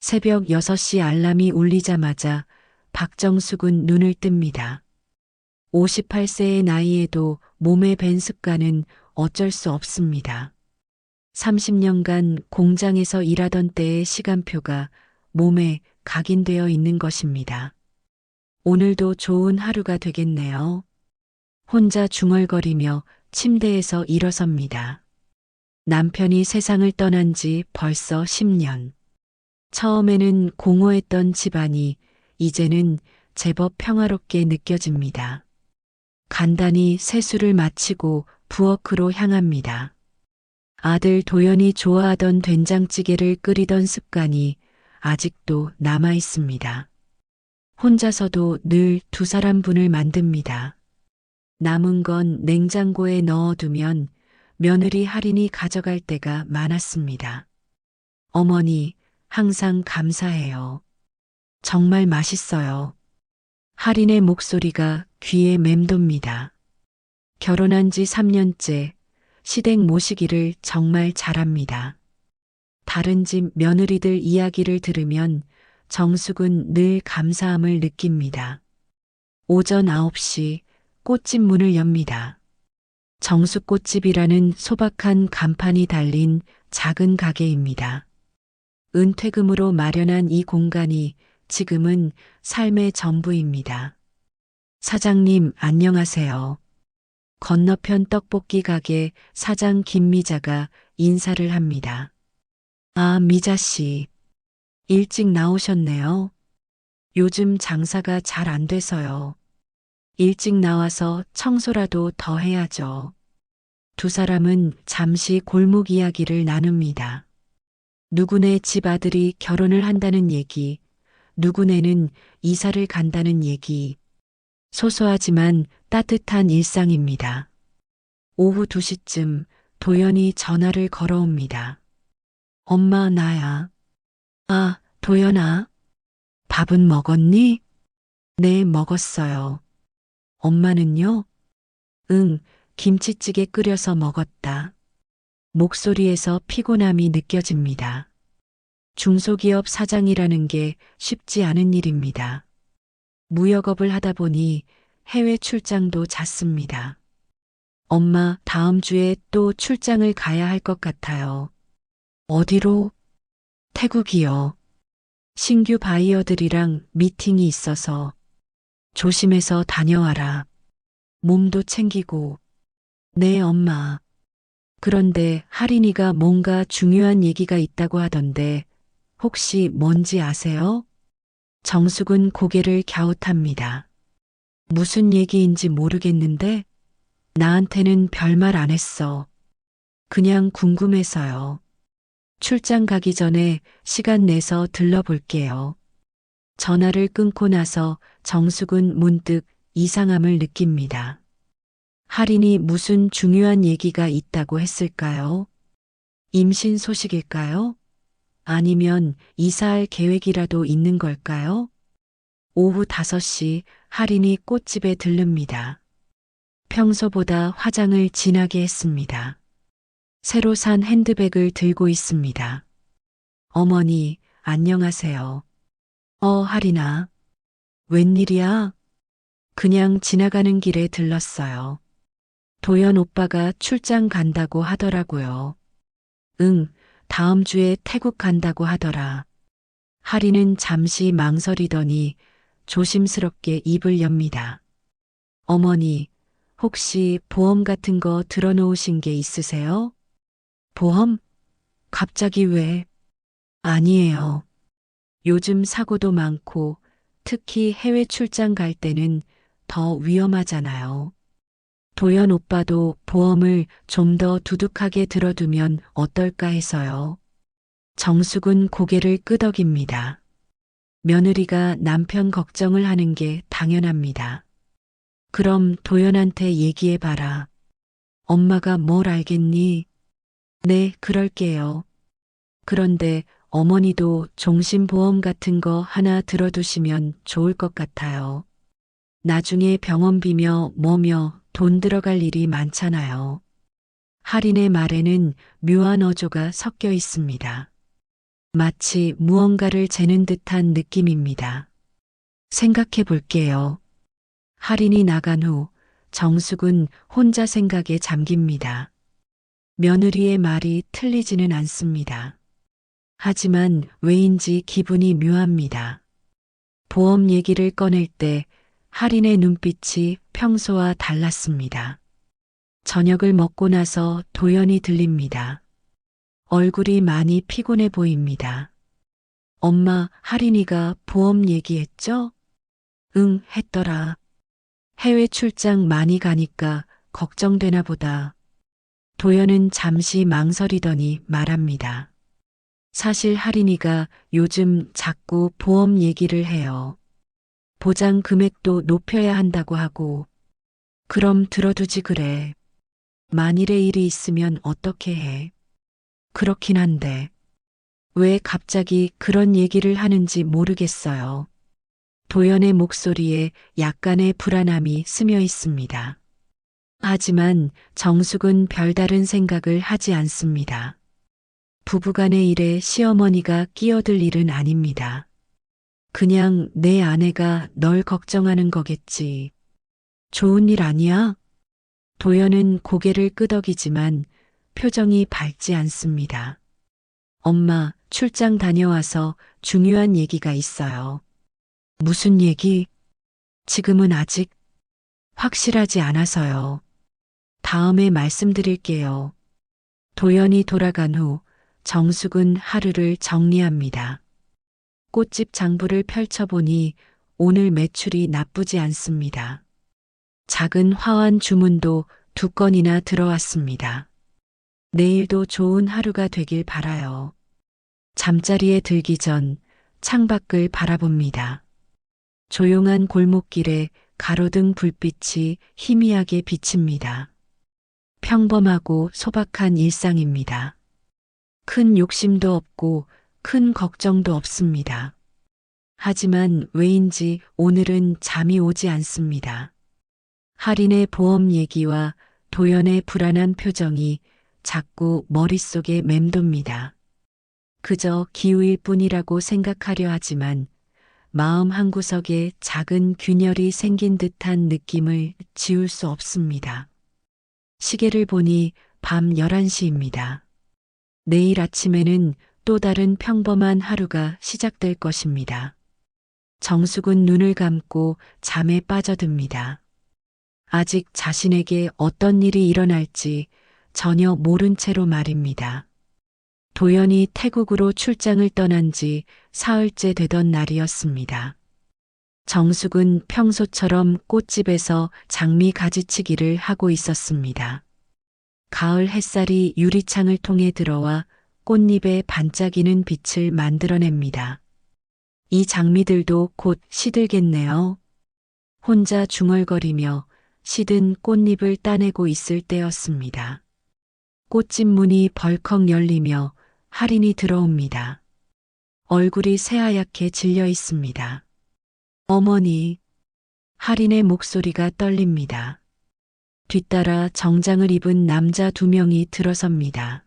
새벽 6시 알람이 울리자마자 박정숙은 눈을 뜹니다. 58세의 나이에도 몸에 밴 습관은 어쩔 수 없습니다. 30년간 공장에서 일하던 때의 시간표가 몸에 각인되어 있는 것입니다. 오늘도 좋은 하루가 되겠네요. 혼자 중얼거리며 침대에서 일어섭니다. 남편이 세상을 떠난 지 벌써 10년. 처음에는 공허했던 집안이 이제는 제법 평화롭게 느껴집니다. 간단히 세수를 마치고 부엌으로 향합니다. 아들 도연이 좋아하던 된장찌개를 끓이던 습관이 아직도 남아 있습니다. 혼자서도 늘 두 사람분을 만듭니다. 남은 건 냉장고에 넣어두면 며느리 할인이 가져갈 때가 많았습니다. 어머니, 항상 감사해요. 정말 맛있어요. 할인의 목소리가 귀에 맴돕니다. 결혼한 지 3년째 시댁 모시기를 정말 잘합니다. 다른 집 며느리들 이야기를 들으면 정숙은 늘 감사함을 느낍니다. 오전 9시 꽃집 문을 엽니다. 정숙꽃집이라는 소박한 간판이 달린 작은 가게입니다. 은퇴금으로 마련한 이 공간이 지금은 삶의 전부입니다. 사장님, 안녕하세요. 건너편 떡볶이 가게 사장 김미자가 인사를 합니다. 아, 미자 씨. 일찍 나오셨네요. 요즘 장사가 잘 안 돼서요. 일찍 나와서 청소라도 더 해야죠. 두 사람은 잠시 골목 이야기를 나눕니다. 누구네 집 아들이 결혼을 한다는 얘기, 누구네는 이사를 간다는 얘기. 소소하지만 따뜻한 일상입니다. 오후 2시쯤 도연이 전화를 걸어옵니다. 엄마, 나야. 아, 도연아. 밥은 먹었니? 네, 먹었어요. 엄마는요? 응, 김치찌개 끓여서 먹었다. 목소리에서 피곤함이 느껴집니다. 중소기업 사장이라는 게 쉽지 않은 일입니다. 무역업을 하다 보니 해외 출장도 잦습니다. 엄마, 다음 주에 또 출장을 가야 할 것 같아요. 어디로? 태국이요. 신규 바이어들이랑 미팅이 있어서 조심해서 다녀와라. 몸도 챙기고. 네, 엄마. 그런데 할인이가 뭔가 중요한 얘기가 있다고 하던데 혹시 뭔지 아세요? 정숙은 고개를 갸웃합니다. 무슨 얘기인지 모르겠는데 나한테는 별말 안 했어. 그냥 궁금해서요. 출장 가기 전에 시간 내서 들러볼게요. 전화를 끊고 나서 정숙은 문득 이상함을 느낍니다. 할인이 무슨 중요한 얘기가 있다고 했을까요? 임신 소식일까요? 아니면 이사할 계획이라도 있는 걸까요? 오후 5시 할인이 꽃집에 들릅니다. 평소보다 화장을 진하게 했습니다. 새로 산 핸드백을 들고 있습니다. 어머니, 안녕하세요. 할인아. 웬일이야? 그냥 지나가는 길에 들렀어요. 도연 오빠가 출장 간다고 하더라고요. 응, 다음 주에 태국 간다고 하더라. 할인은 잠시 망설이더니 조심스럽게 입을 엽니다. 어머니, 혹시 보험 같은 거 들어놓으신 게 있으세요? 보험? 갑자기 왜? 아니에요. 요즘 사고도 많고 특히 해외 출장 갈 때는 더 위험하잖아요. 도연 오빠도 보험을 좀 더 두둑하게 들어두면 어떨까 해서요. 정숙은 고개를 끄덕입니다. 며느리가 남편 걱정을 하는 게 당연합니다. 그럼 도연한테 얘기해봐라. 엄마가 뭘 알겠니? 네, 그럴게요. 그런데 어머니도 종신보험 같은 거 하나 들어두시면 좋을 것 같아요. 나중에 병원비며 뭐며 돈 들어갈 일이 많잖아요. 할인의 말에는 묘한 어조가 섞여 있습니다. 마치 무언가를 재는 듯한 느낌입니다. 생각해 볼게요. 할인이 나간 후 정숙은 혼자 생각에 잠깁니다. 며느리의 말이 틀리지는 않습니다. 하지만 왜인지 기분이 묘합니다. 보험 얘기를 꺼낼 때 할인의 눈빛이 평소와 달랐습니다. 저녁을 먹고 나서 도연이 들립니다. 얼굴이 많이 피곤해 보입니다. 엄마, 할인이가 보험 얘기했죠? 응, 했더라. 해외 출장 많이 가니까 걱정되나 보다. 도연은 잠시 망설이더니 말합니다. 사실 할인이가 요즘 자꾸 보험 얘기를 해요. 보장 금액도 높여야 한다고 하고. 그럼 들어두지 그래. 만일의 일이 있으면 어떻게 해? 그렇긴 한데. 왜 갑자기 그런 얘기를 하는지 모르겠어요. 도연의 목소리에 약간의 불안함이 스며 있습니다. 하지만 정숙은 별다른 생각을 하지 않습니다. 부부간의 일에 시어머니가 끼어들 일은 아닙니다. 그냥 내 아내가 널 걱정하는 거겠지. 좋은 일 아니야? 도연은 고개를 끄덕이지만 표정이 밝지 않습니다. 엄마, 출장 다녀와서 중요한 얘기가 있어요. 무슨 얘기? 지금은 아직 확실하지 않아서요. 다음에 말씀드릴게요. 도연이 돌아간 후 정숙은 하루를 정리합니다. 꽃집 장부를 펼쳐보니 오늘 매출이 나쁘지 않습니다. 작은 화환 주문도 2건이나 들어왔습니다. 내일도 좋은 하루가 되길 바라요. 잠자리에 들기 전 창밖을 바라봅니다. 조용한 골목길에 가로등 불빛이 희미하게 비칩니다. 평범하고 소박한 일상입니다. 큰 욕심도 없고 큰 걱정도 없습니다. 하지만 왜인지 오늘은 잠이 오지 않습니다. 할인의 보험 얘기와 도연의 불안한 표정이 자꾸 머릿속에 맴돕니다. 그저 기우일 뿐이라고 생각하려 하지만 마음 한구석에 작은 균열이 생긴 듯한 느낌을 지울 수 없습니다. 시계를 보니 밤 11시입니다. 내일 아침에는 또 다른 평범한 하루가 시작될 것입니다. 정숙은 눈을 감고 잠에 빠져듭니다. 아직 자신에게 어떤 일이 일어날지 전혀 모른 채로 말입니다. 도연이 태국으로 출장을 떠난 지 사흘째 되던 날이었습니다. 정숙은 평소처럼 꽃집에서 장미 가지치기를 하고 있었습니다. 가을 햇살이 유리창을 통해 들어와 꽃잎에 반짝이는 빛을 만들어냅니다. 이 장미들도 곧 시들겠네요. 혼자 중얼거리며 시든 꽃잎을 따내고 있을 때였습니다. 꽃집 문이 벌컥 열리며 할인이 들어옵니다. 얼굴이 새하얗게 질려 있습니다. 어머니, 할인의 목소리가 떨립니다. 뒤따라 정장을 입은 남자 2명이 들어섭니다.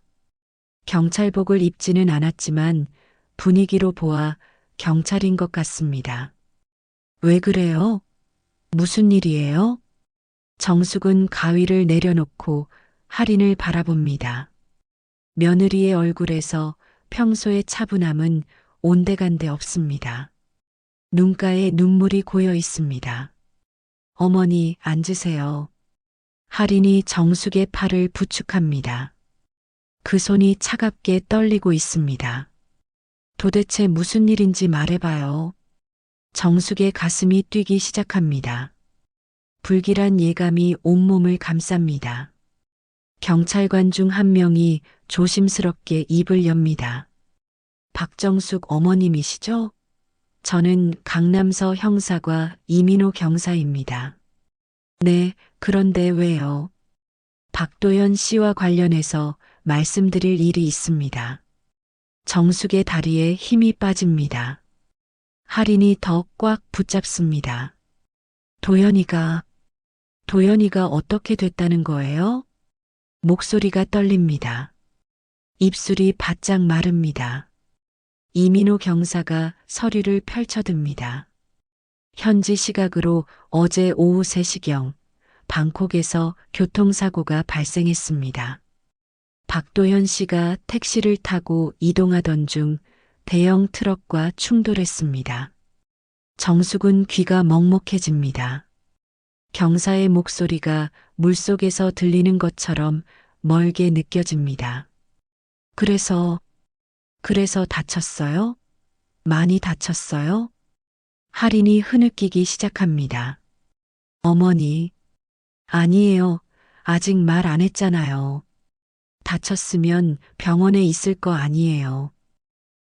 경찰복을 입지는 않았지만 분위기로 보아 경찰인 것 같습니다. 왜 그래요? 무슨 일이에요? 정숙은 가위를 내려놓고 할인을 바라봅니다. 며느리의 얼굴에서 평소의 차분함은 온데간데 없습니다. 눈가에 눈물이 고여 있습니다. 어머니, 앉으세요. 할인이 정숙의 팔을 부축합니다. 그 손이 차갑게 떨리고 있습니다. 도대체 무슨 일인지 말해봐요. 정숙의 가슴이 뛰기 시작합니다. 불길한 예감이 온몸을 감쌉니다. 경찰관 중 한 명이 조심스럽게 입을 엽니다. 박정숙 어머님이시죠? 저는 강남서 형사과 이민호 경사입니다. 네, 그런데 왜요? 박도연 씨와 관련해서 말씀드릴 일이 있습니다. 정숙의 다리에 힘이 빠집니다. 할인이 더 꽉 붙잡습니다. 도연이가 어떻게 됐다는 거예요? 목소리가 떨립니다. 입술이 바짝 마릅니다. 이민호 경사가 서류를 펼쳐듭니다. 현지 시각으로 어제 오후 3시경 방콕에서 교통사고가 발생했습니다. 박도현 씨가 택시를 타고 이동하던 중 대형 트럭과 충돌했습니다. 정숙은 귀가 먹먹해집니다. 경사의 목소리가 물속에서 들리는 것처럼 멀게 느껴집니다. 그래서 다쳤어요? 많이 다쳤어요? 할인이 흐느끼기 시작합니다. 어머니, 아니에요. 아직 말 안 했잖아요. 다쳤으면 병원에 있을 거 아니에요.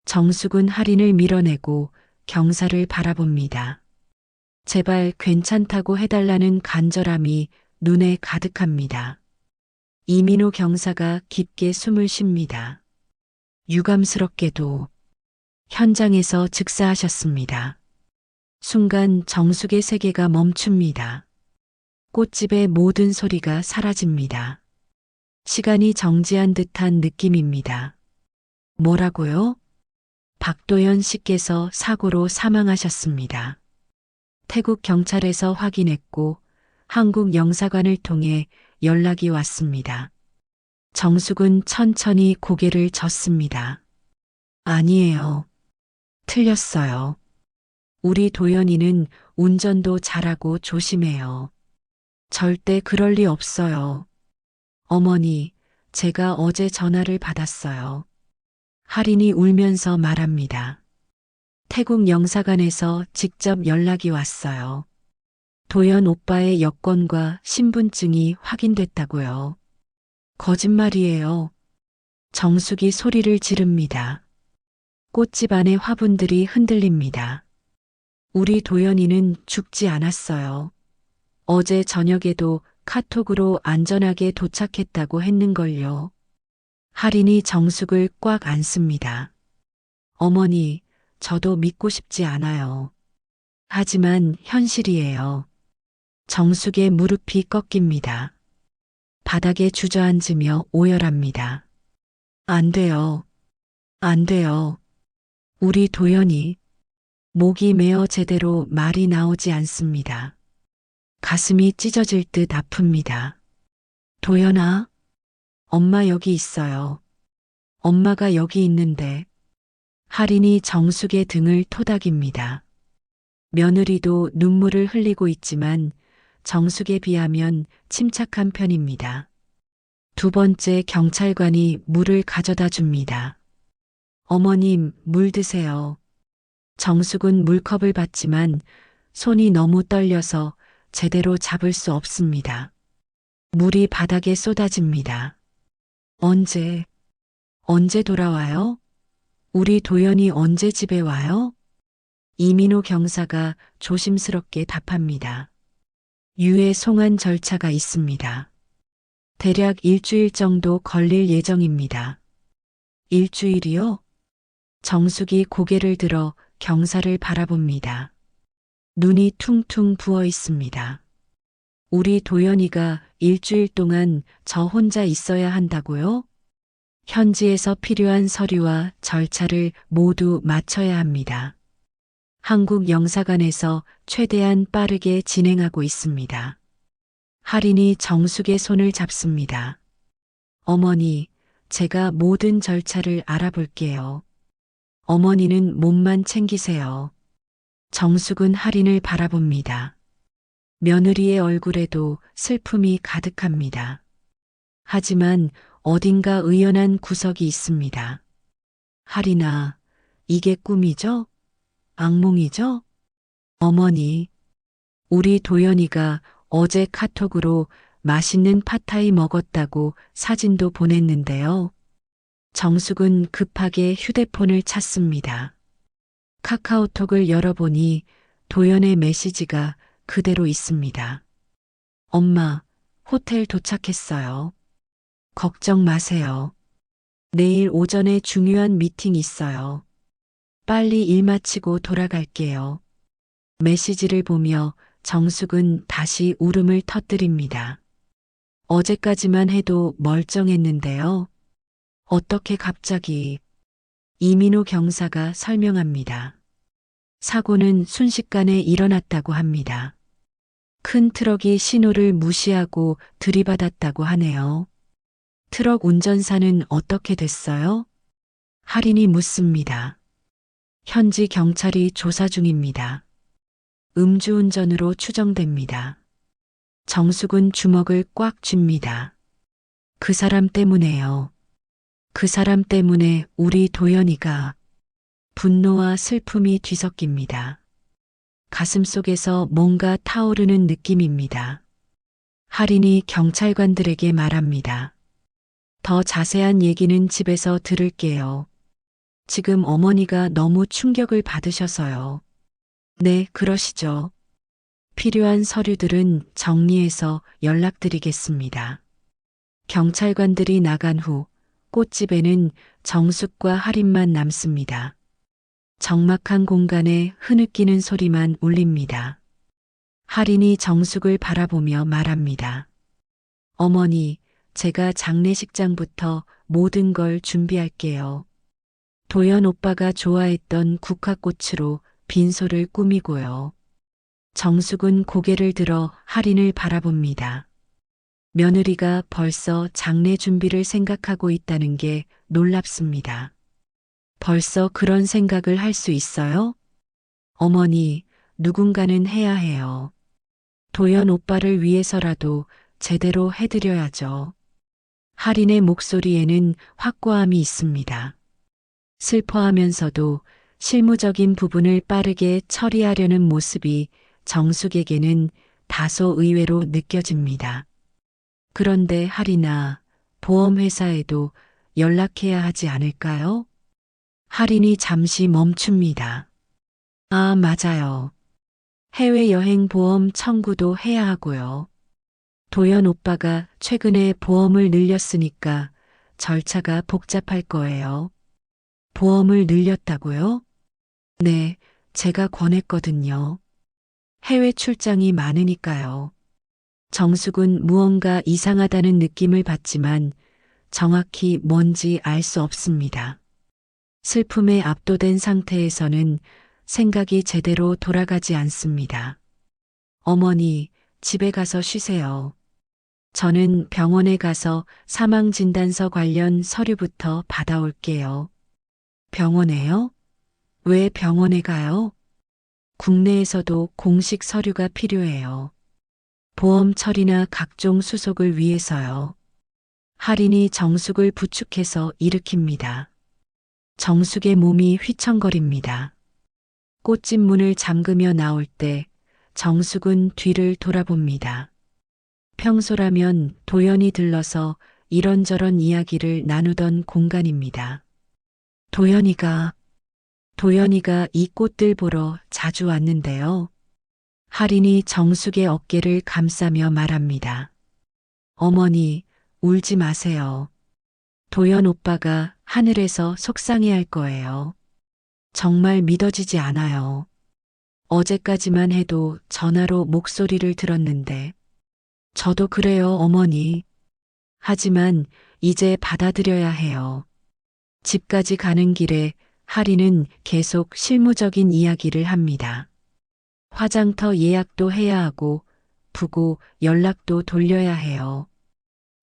정숙은 할인을 밀어내고 경사를 바라봅니다. 제발 괜찮다고 해달라는 간절함이 눈에 가득합니다. 이민호 경사가 깊게 숨을 쉽니다. 유감스럽게도 현장에서 즉사하셨습니다. 순간 정숙의 세계가 멈춥니다. 꽃집의 모든 소리가 사라집니다. 시간이 정지한 듯한 느낌입니다. 뭐라고요? 박도현 씨께서 사고로 사망하셨습니다. 태국 경찰에서 확인했고 한국 영사관을 통해 연락이 왔습니다. 정숙은 천천히 고개를 젓습니다. 아니에요. 틀렸어요. 우리 도연이는 운전도 잘하고 조심해요. 절대 그럴 리 없어요. 어머니, 제가 어제 전화를 받았어요. 할인이 울면서 말합니다. 태국 영사관에서 직접 연락이 왔어요. 도연 오빠의 여권과 신분증이 확인됐다고요. 거짓말이에요. 정숙이 소리를 지릅니다. 꽃집 안의 화분들이 흔들립니다. 우리 도연이는 죽지 않았어요. 어제 저녁에도 카톡으로 안전하게 도착했다고 했는걸요. 할인이 정숙을 꽉 안습니다. 어머니, 저도 믿고 싶지 않아요. 하지만 현실이에요. 정숙의 무릎이 꺾입니다. 바닥에 주저앉으며 오열합니다. 안 돼요. 안 돼요. 우리 도연이 목이 메어 제대로 말이 나오지 않습니다. 가슴이 찢어질 듯 아픕니다. 도연아, 엄마 여기 있어요. 엄마가 여기 있는데. 할인이 정숙의 등을 토닥입니다. 며느리도 눈물을 흘리고 있지만 정숙에 비하면 침착한 편입니다. 두 번째 경찰관이 물을 가져다 줍니다. 어머님, 물 드세요. 정숙은 물컵을 받지만 손이 너무 떨려서 제대로 잡을 수 없습니다. 물이 바닥에 쏟아집니다. 언제 돌아와요? 우리 도연이 언제 집에 와요? 이민호 경사가 조심스럽게 답합니다. 유해 송환 절차가 있습니다. 대략 일주일 정도 걸릴 예정입니다. 일주일이요? 정숙이 고개를 들어 경사를 바라봅니다. 눈이 퉁퉁 부어 있습니다. 우리 도연이가 일주일 동안 저 혼자 있어야 한다고요? 현지에서 필요한 서류와 절차를 모두 마쳐야 합니다. 한국 영사관에서 최대한 빠르게 진행하고 있습니다. 할인이 정숙의 손을 잡습니다. 어머니, 제가 모든 절차를 알아볼게요. 어머니는 몸만 챙기세요. 정숙은 할인을 바라봅니다. 며느리의 얼굴에도 슬픔이 가득합니다. 하지만 어딘가 의연한 구석이 있습니다. 할인아, 이게 꿈이죠? 악몽이죠? 어머니, 우리 도연이가 어제 카톡으로 맛있는 팟타이 먹었다고 사진도 보냈는데요. 정숙은 급하게 휴대폰을 찾습니다. 카카오톡을 열어보니 도연의 메시지가 그대로 있습니다. 엄마, 호텔 도착했어요. 걱정 마세요. 내일 오전에 중요한 미팅 있어요. 빨리 일 마치고 돌아갈게요. 메시지를 보며 정숙은 다시 울음을 터뜨립니다. 어제까지만 해도 멀쩡했는데요. 어떻게 갑자기 이민호 경사가 설명합니다. 사고는 순식간에 일어났다고 합니다. 큰 트럭이 신호를 무시하고 들이받았다고 하네요. 트럭 운전사는 어떻게 됐어요? 할인이 묻습니다. 현지 경찰이 조사 중입니다. 음주운전으로 추정됩니다. 정숙은 주먹을 꽉 쥡니다. 그 사람 때문에요. 그 사람 때문에 우리 도연이가. 분노와 슬픔이 뒤섞입니다. 가슴속에서 뭔가 타오르는 느낌입니다. 할인이 경찰관들에게 말합니다. 더 자세한 얘기는 집에서 들을게요. 지금 어머니가 너무 충격을 받으셔서요. 네, 그러시죠. 필요한 서류들은 정리해서 연락드리겠습니다. 경찰관들이 나간 후 꽃집에는 정숙과 할인만 남습니다. 적막한 공간에 흐느끼는 소리만 울립니다. 할인이 정숙을 바라보며 말합니다. 어머니, 제가 장례식장부터 모든 걸 준비할게요. 도연 오빠가 좋아했던 국화꽃으로 빈소를 꾸미고요. 정숙은 고개를 들어 할인을 바라봅니다. 며느리가 벌써 장례 준비를 생각하고 있다는 게 놀랍습니다. 벌써 그런 생각을 할 수 있어요? 어머니, 누군가는 해야 해요. 도연 오빠를 위해서라도 제대로 해드려야죠. 할인의 목소리에는 확고함이 있습니다. 슬퍼하면서도 실무적인 부분을 빠르게 처리하려는 모습이 정숙에게는 다소 의외로 느껴집니다. 그런데 할인아, 보험회사에도 연락해야 하지 않을까요? 할인이 잠시 멈춥니다. 아, 맞아요. 해외여행 보험 청구도 해야 하고요. 도연 오빠가 최근에 보험을 늘렸으니까 절차가 복잡할 거예요. 보험을 늘렸다고요? 네, 제가 권했거든요. 해외 출장이 많으니까요. 정숙은 무언가 이상하다는 느낌을 받지만 정확히 뭔지 알 수 없습니다. 슬픔에 압도된 상태에서는 생각이 제대로 돌아가지 않습니다. 어머니, 집에 가서 쉬세요. 저는 병원에 가서 사망진단서 관련 서류부터 받아올게요. 병원에요? 왜 병원에 가요? 국내에서도 공식 서류가 필요해요. 보험 처리나 각종 수속을 위해서요. 할인이 정숙을 부축해서 일으킵니다. 정숙의 몸이 휘청거립니다. 꽃집 문을 잠그며 나올 때 정숙은 뒤를 돌아봅니다. 평소라면 도연이 들러서 이런저런 이야기를 나누던 공간입니다. 도연이가 이 꽃들 보러 자주 왔는데요. 할인이 정숙의 어깨를 감싸며 말합니다. 어머니, 울지 마세요. 도연 오빠가 하늘에서 속상해할 거예요. 정말 믿어지지 않아요. 어제까지만 해도 전화로 목소리를 들었는데. 저도 그래요, 어머니. 하지만 이제 받아들여야 해요. 집까지 가는 길에 할인은 계속 실무적인 이야기를 합니다. 화장터 예약도 해야 하고 부고 연락도 돌려야 해요.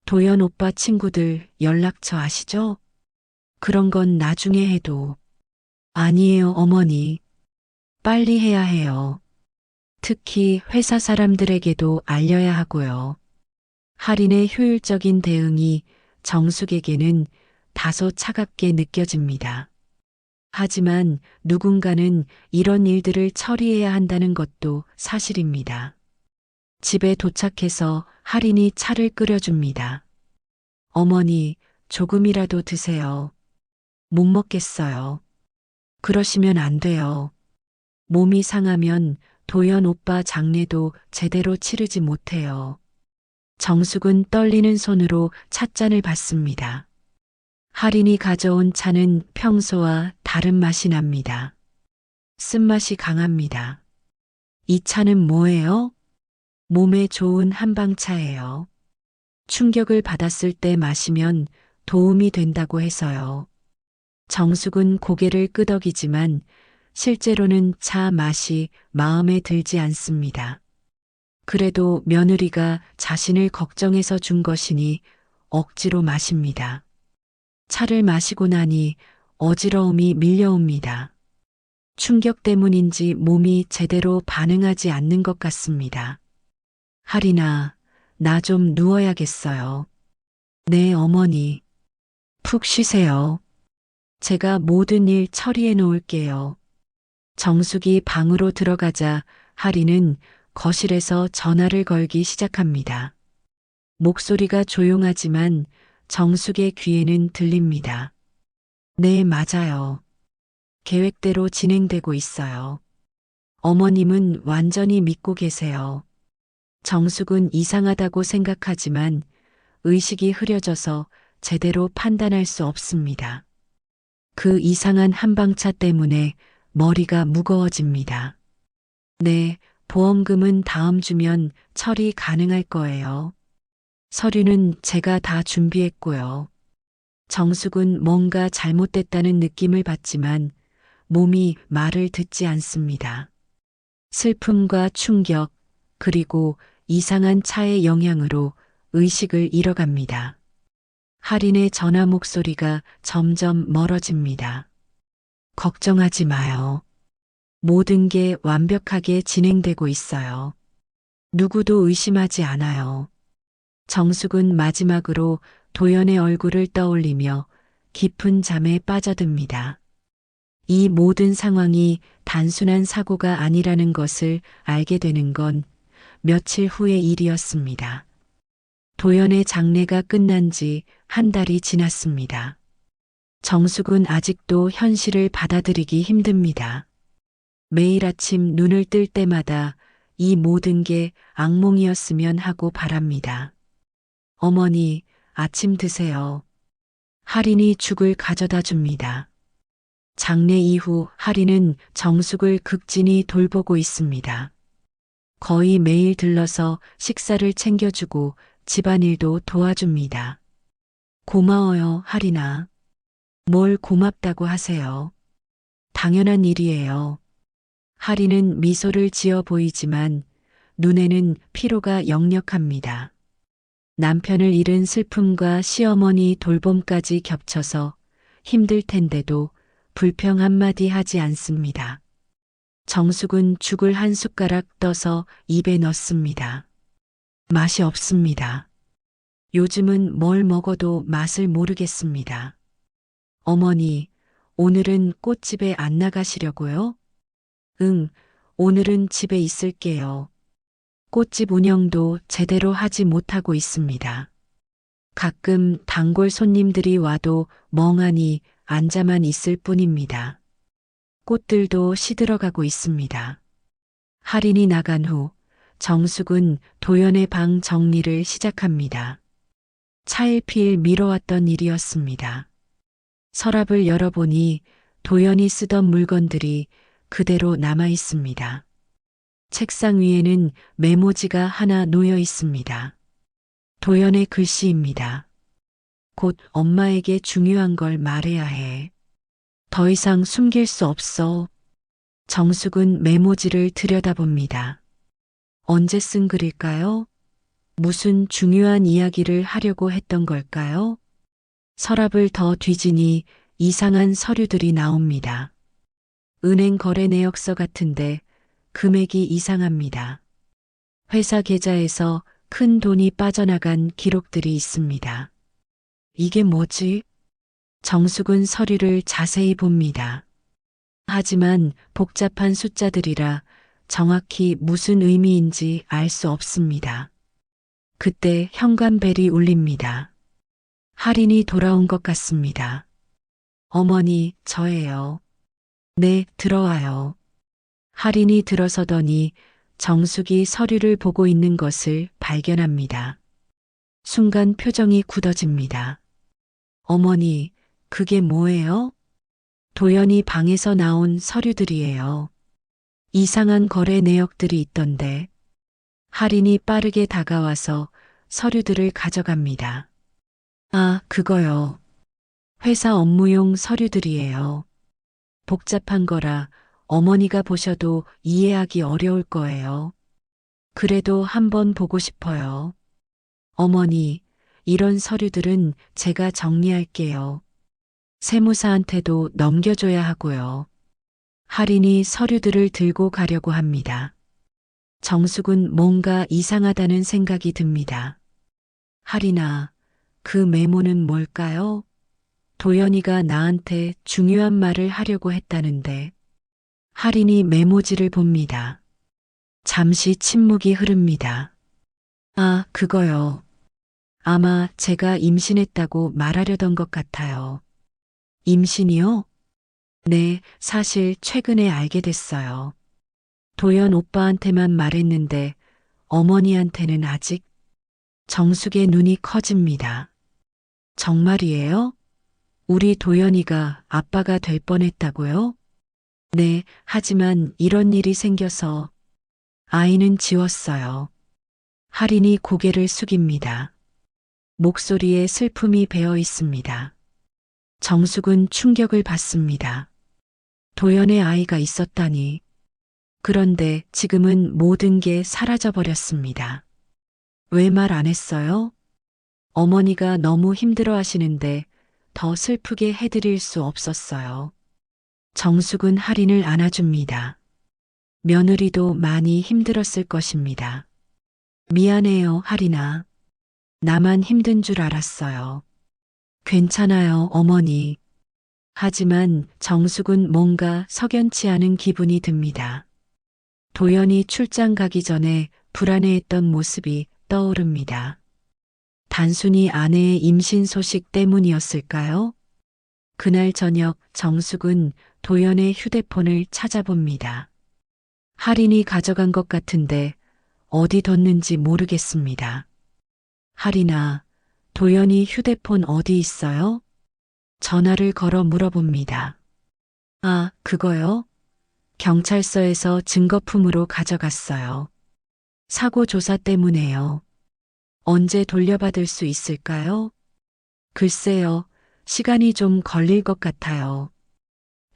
도연 오빠 친구들 연락처 아시죠? 그런 건 나중에 해도. 아니에요, 어머니. 빨리 해야 해요. 특히 회사 사람들에게도 알려야 하고요. 할인의 효율적인 대응이 정숙에게는 다소 차갑게 느껴집니다. 하지만 누군가는 이런 일들을 처리해야 한다는 것도 사실입니다. 집에 도착해서 할인이 차를 끓여줍니다. 어머니, 조금이라도 드세요. 못 먹겠어요. 그러시면 안 돼요. 몸이 상하면 도연 오빠 장례도 제대로 치르지 못해요. 정숙은 떨리는 손으로 찻잔을 받습니다. 할인이 가져온 차는 평소와 다른 맛이 납니다. 쓴맛이 강합니다. 이 차는 뭐예요? 몸에 좋은 한방차예요. 충격을 받았을 때 마시면 도움이 된다고 해서요. 정숙은 고개를 끄덕이지만 실제로는 차 맛이 마음에 들지 않습니다. 그래도 며느리가 자신을 걱정해서 준 것이니 억지로 마십니다. 차를 마시고 나니 어지러움이 밀려옵니다. 충격 때문인지 몸이 제대로 반응하지 않는 것 같습니다. 하리나, 나 좀 누워야겠어요. 네, 어머니. 푹 쉬세요. 제가 모든 일 처리해 놓을게요. 정숙이 방으로 들어가자 하리는 거실에서 전화를 걸기 시작합니다. 목소리가 조용하지만 정숙의 귀에는 들립니다. 네, 맞아요. 계획대로 진행되고 있어요. 어머님은 완전히 믿고 계세요. 정숙은 이상하다고 생각하지만 의식이 흐려져서 제대로 판단할 수 없습니다. 그 이상한 한방차 때문에 머리가 무거워집니다. 네, 보험금은 다음 주면 처리 가능할 거예요. 서류는 제가 다 준비했고요. 정숙은 뭔가 잘못됐다는 느낌을 받지만 몸이 말을 듣지 않습니다. 슬픔과 충격, 그리고 이상한 차의 영향으로 의식을 잃어갑니다. 할인의 전화 목소리가 점점 멀어집니다. 걱정하지 마요. 모든 게 완벽하게 진행되고 있어요. 누구도 의심하지 않아요. 정숙은 마지막으로 도연의 얼굴을 떠올리며 깊은 잠에 빠져듭니다. 이 모든 상황이 단순한 사고가 아니라는 것을 알게 되는 건 며칠 후의 일이었습니다. 도연의 장례가 끝난 지 한 달이 지났습니다. 정숙은 아직도 현실을 받아들이기 힘듭니다. 매일 아침 눈을 뜰 때마다 이 모든 게 악몽이었으면 하고 바랍니다. 어머니, 아침 드세요. 할인이 죽을 가져다 줍니다. 장례 이후 할인은 정숙을 극진히 돌보고 있습니다. 거의 매일 들러서 식사를 챙겨주고 집안일도 도와줍니다. 고마워요, 할인아. 뭘 고맙다고 하세요. 당연한 일이에요. 할인은 미소를 지어 보이지만 눈에는 피로가 역력합니다. 남편을 잃은 슬픔과 시어머니 돌봄까지 겹쳐서 힘들 텐데도 불평 한마디 하지 않습니다. 정숙은 죽을 한 숟가락 떠서 입에 넣습니다. 맛이 없습니다. 요즘은 뭘 먹어도 맛을 모르겠습니다. 어머니, 오늘은 꽃집에 안 나가시려고요? 응, 오늘은 집에 있을게요. 꽃집 운영도 제대로 하지 못하고 있습니다. 가끔 단골 손님들이 와도 멍하니 앉아만 있을 뿐입니다. 꽃들도 시들어가고 있습니다. 할인이 나간 후 정숙은 도연의 방 정리를 시작합니다. 차일피일 미뤄왔던 일이었습니다. 서랍을 열어보니 도연이 쓰던 물건들이 그대로 남아 있습니다. 책상 위에는 메모지가 하나 놓여 있습니다. 도연의 글씨입니다. 곧 엄마에게 중요한 걸 말해야 해. 더 이상 숨길 수 없어. 정숙은 메모지를 들여다봅니다. 언제 쓴 글일까요? 무슨 중요한 이야기를 하려고 했던 걸까요? 서랍을 더 뒤지니 이상한 서류들이 나옵니다. 은행 거래 내역서 같은데 금액이 이상합니다. 회사 계좌에서 큰 돈이 빠져나간 기록들이 있습니다. 이게 뭐지? 정숙은 서류를 자세히 봅니다. 하지만 복잡한 숫자들이라 정확히 무슨 의미인지 알 수 없습니다. 그때 현관벨이 울립니다. 할인이 돌아온 것 같습니다. 어머니, 저예요. 네, 들어와요. 할인이 들어서더니 정숙이 서류를 보고 있는 것을 발견합니다. 순간 표정이 굳어집니다. 어머니, 그게 뭐예요? 도연이 방에서 나온 서류들이에요. 이상한 거래 내역들이 있던데. 할인이 빠르게 다가와서 서류들을 가져갑니다. 아, 그거요. 회사 업무용 서류들이에요. 복잡한 거라 어머니가 보셔도 이해하기 어려울 거예요. 그래도 한번 보고 싶어요. 어머니, 이런 서류들은 제가 정리할게요. 세무사한테도 넘겨줘야 하고요. 할인이 서류들을 들고 가려고 합니다. 정숙은 뭔가 이상하다는 생각이 듭니다. 할인아, 그 메모는 뭘까요? 도연이가 나한테 중요한 말을 하려고 했다는데. 할인이 메모지를 봅니다. 잠시 침묵이 흐릅니다. 아, 그거요. 아마 제가 임신했다고 말하려던 것 같아요. 임신이요? 네, 사실 최근에 알게 됐어요. 도연 오빠한테만 말했는데 어머니한테는 아직. 정숙의 눈이 커집니다. 정말이에요? 우리 도연이가 아빠가 될 뻔했다고요? 네, 하지만 이런 일이 생겨서 아이는 지웠어요. 할인이 고개를 숙입니다. 목소리에 슬픔이 배어 있습니다. 정숙은 충격을 받습니다. 도연의 아이가 있었다니. 그런데 지금은 모든 게 사라져 버렸습니다. 왜 말 안 했어요? 어머니가 너무 힘들어 하시는데 더 슬프게 해드릴 수 없었어요. 정숙은 할인을 안아줍니다. 며느리도 많이 힘들었을 것입니다. 미안해요, 할인아. 나만 힘든 줄 알았어요. 괜찮아요, 어머니. 하지만 정숙은 뭔가 석연치 않은 기분이 듭니다. 도연이 출장 가기 전에 불안해했던 모습이 떠오릅니다. 단순히 아내의 임신 소식 때문이었을까요? 그날 저녁 정숙은 도연의 휴대폰을 찾아봅니다. 할인이 가져간 것 같은데 어디 뒀는지 모르겠습니다. 할인아, 도연이 휴대폰 어디 있어요? 전화를 걸어 물어봅니다. 아, 그거요? 경찰서에서 증거품으로 가져갔어요. 사고 조사 때문에요. 언제 돌려받을 수 있을까요? 글쎄요, 시간이 좀 걸릴 것 같아요.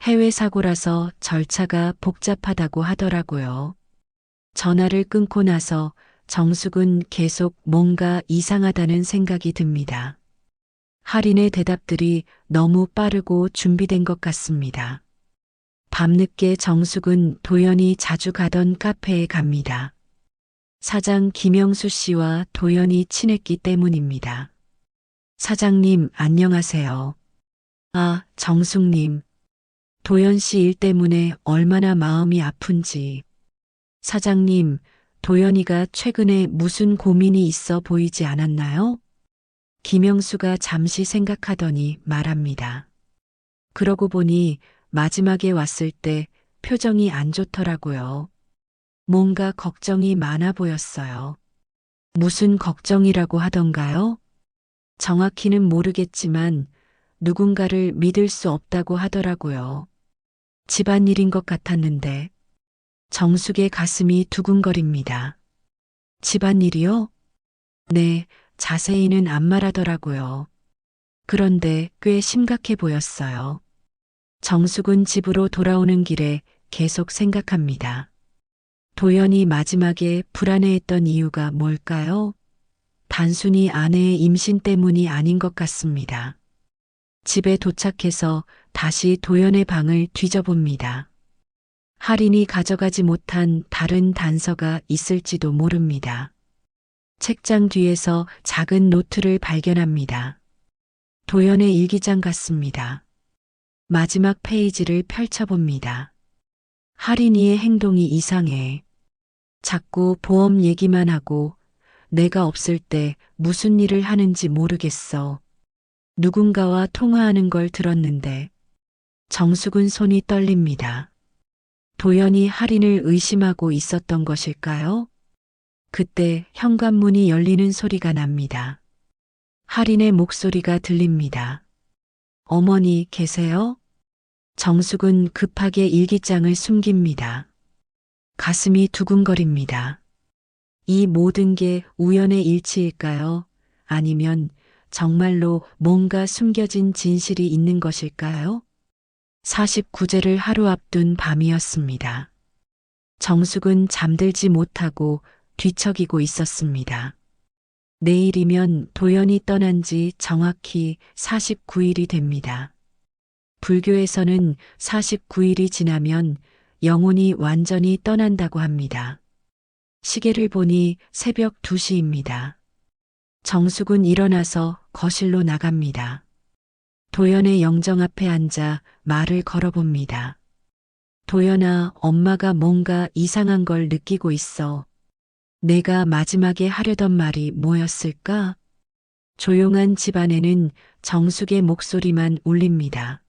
해외 사고라서 절차가 복잡하다고 하더라고요. 전화를 끊고 나서 정숙은 계속 뭔가 이상하다는 생각이 듭니다. 할인의 대답들이 너무 빠르고 준비된 것 같습니다. 밤늦게 정숙은 도연이 자주 가던 카페에 갑니다. 사장 김영수 씨와 도연이 친했기 때문입니다. 사장님, 안녕하세요. 아, 정숙님. 도연 씨 일 때문에 얼마나 마음이 아픈지. 사장님, 도연이가 최근에 무슨 고민이 있어 보이지 않았나요? 김영수가 잠시 생각하더니 말합니다. 그러고 보니 마지막에 왔을 때 표정이 안 좋더라고요. 뭔가 걱정이 많아 보였어요. 무슨 걱정이라고 하던가요? 정확히는 모르겠지만 누군가를 믿을 수 없다고 하더라고요. 집안일인 것 같았는데 정숙의 가슴이 두근거립니다. 집안일이요? 네, 자세히는 안 말하더라고요. 그런데 꽤 심각해 보였어요. 정숙은 집으로 돌아오는 길에 계속 생각합니다. 도연이 마지막에 불안해했던 이유가 뭘까요? 단순히 아내의 임신 때문이 아닌 것 같습니다. 집에 도착해서 다시 도연의 방을 뒤져봅니다. 할인이 가져가지 못한 다른 단서가 있을지도 모릅니다. 책장 뒤에서 작은 노트를 발견합니다. 도연의 일기장 같습니다. 마지막 페이지를 펼쳐봅니다. 할인이의 행동이 이상해. 자꾸 보험 얘기만 하고 내가 없을 때 무슨 일을 하는지 모르겠어. 누군가와 통화하는 걸 들었는데 정숙은 손이 떨립니다. 도연이 할인을 의심하고 있었던 것일까요? 그때 현관문이 열리는 소리가 납니다. 할인의 목소리가 들립니다. 어머니 계세요? 정숙은 급하게 일기장을 숨깁니다. 가슴이 두근거립니다. 이 모든 게 우연의 일치일까요? 아니면 정말로 뭔가 숨겨진 진실이 있는 것일까요? 49제를 하루 앞둔 밤이었습니다. 정숙은 잠들지 못하고 뒤척이고 있었습니다. 내일이면 도연이 떠난 지 정확히 49일이 됩니다. 불교에서는 49일이 지나면 영혼이 완전히 떠난다고 합니다. 시계를 보니 새벽 2시입니다. 정숙은 일어나서 거실로 나갑니다. 도연의 영정 앞에 앉아 말을 걸어봅니다. 도연아, 엄마가 뭔가 이상한 걸 느끼고 있어. 내가 마지막에 하려던 말이 뭐였을까? 조용한 집안에는 정숙의 목소리만 울립니다.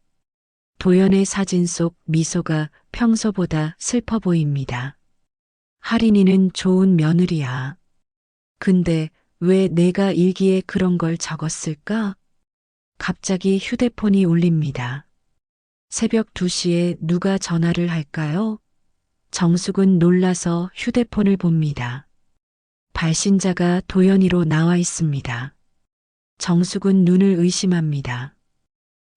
도연의 사진 속 미소가 평소보다 슬퍼 보입니다. 하린이는 좋은 며느리야. 근데 왜 내가 일기에 그런 걸 적었을까? 갑자기 휴대폰이 울립니다. 새벽 2시에 누가 전화를 할까요? 정숙은 놀라서 휴대폰을 봅니다. 발신자가 도연이로 나와 있습니다. 정숙은 눈을 의심합니다.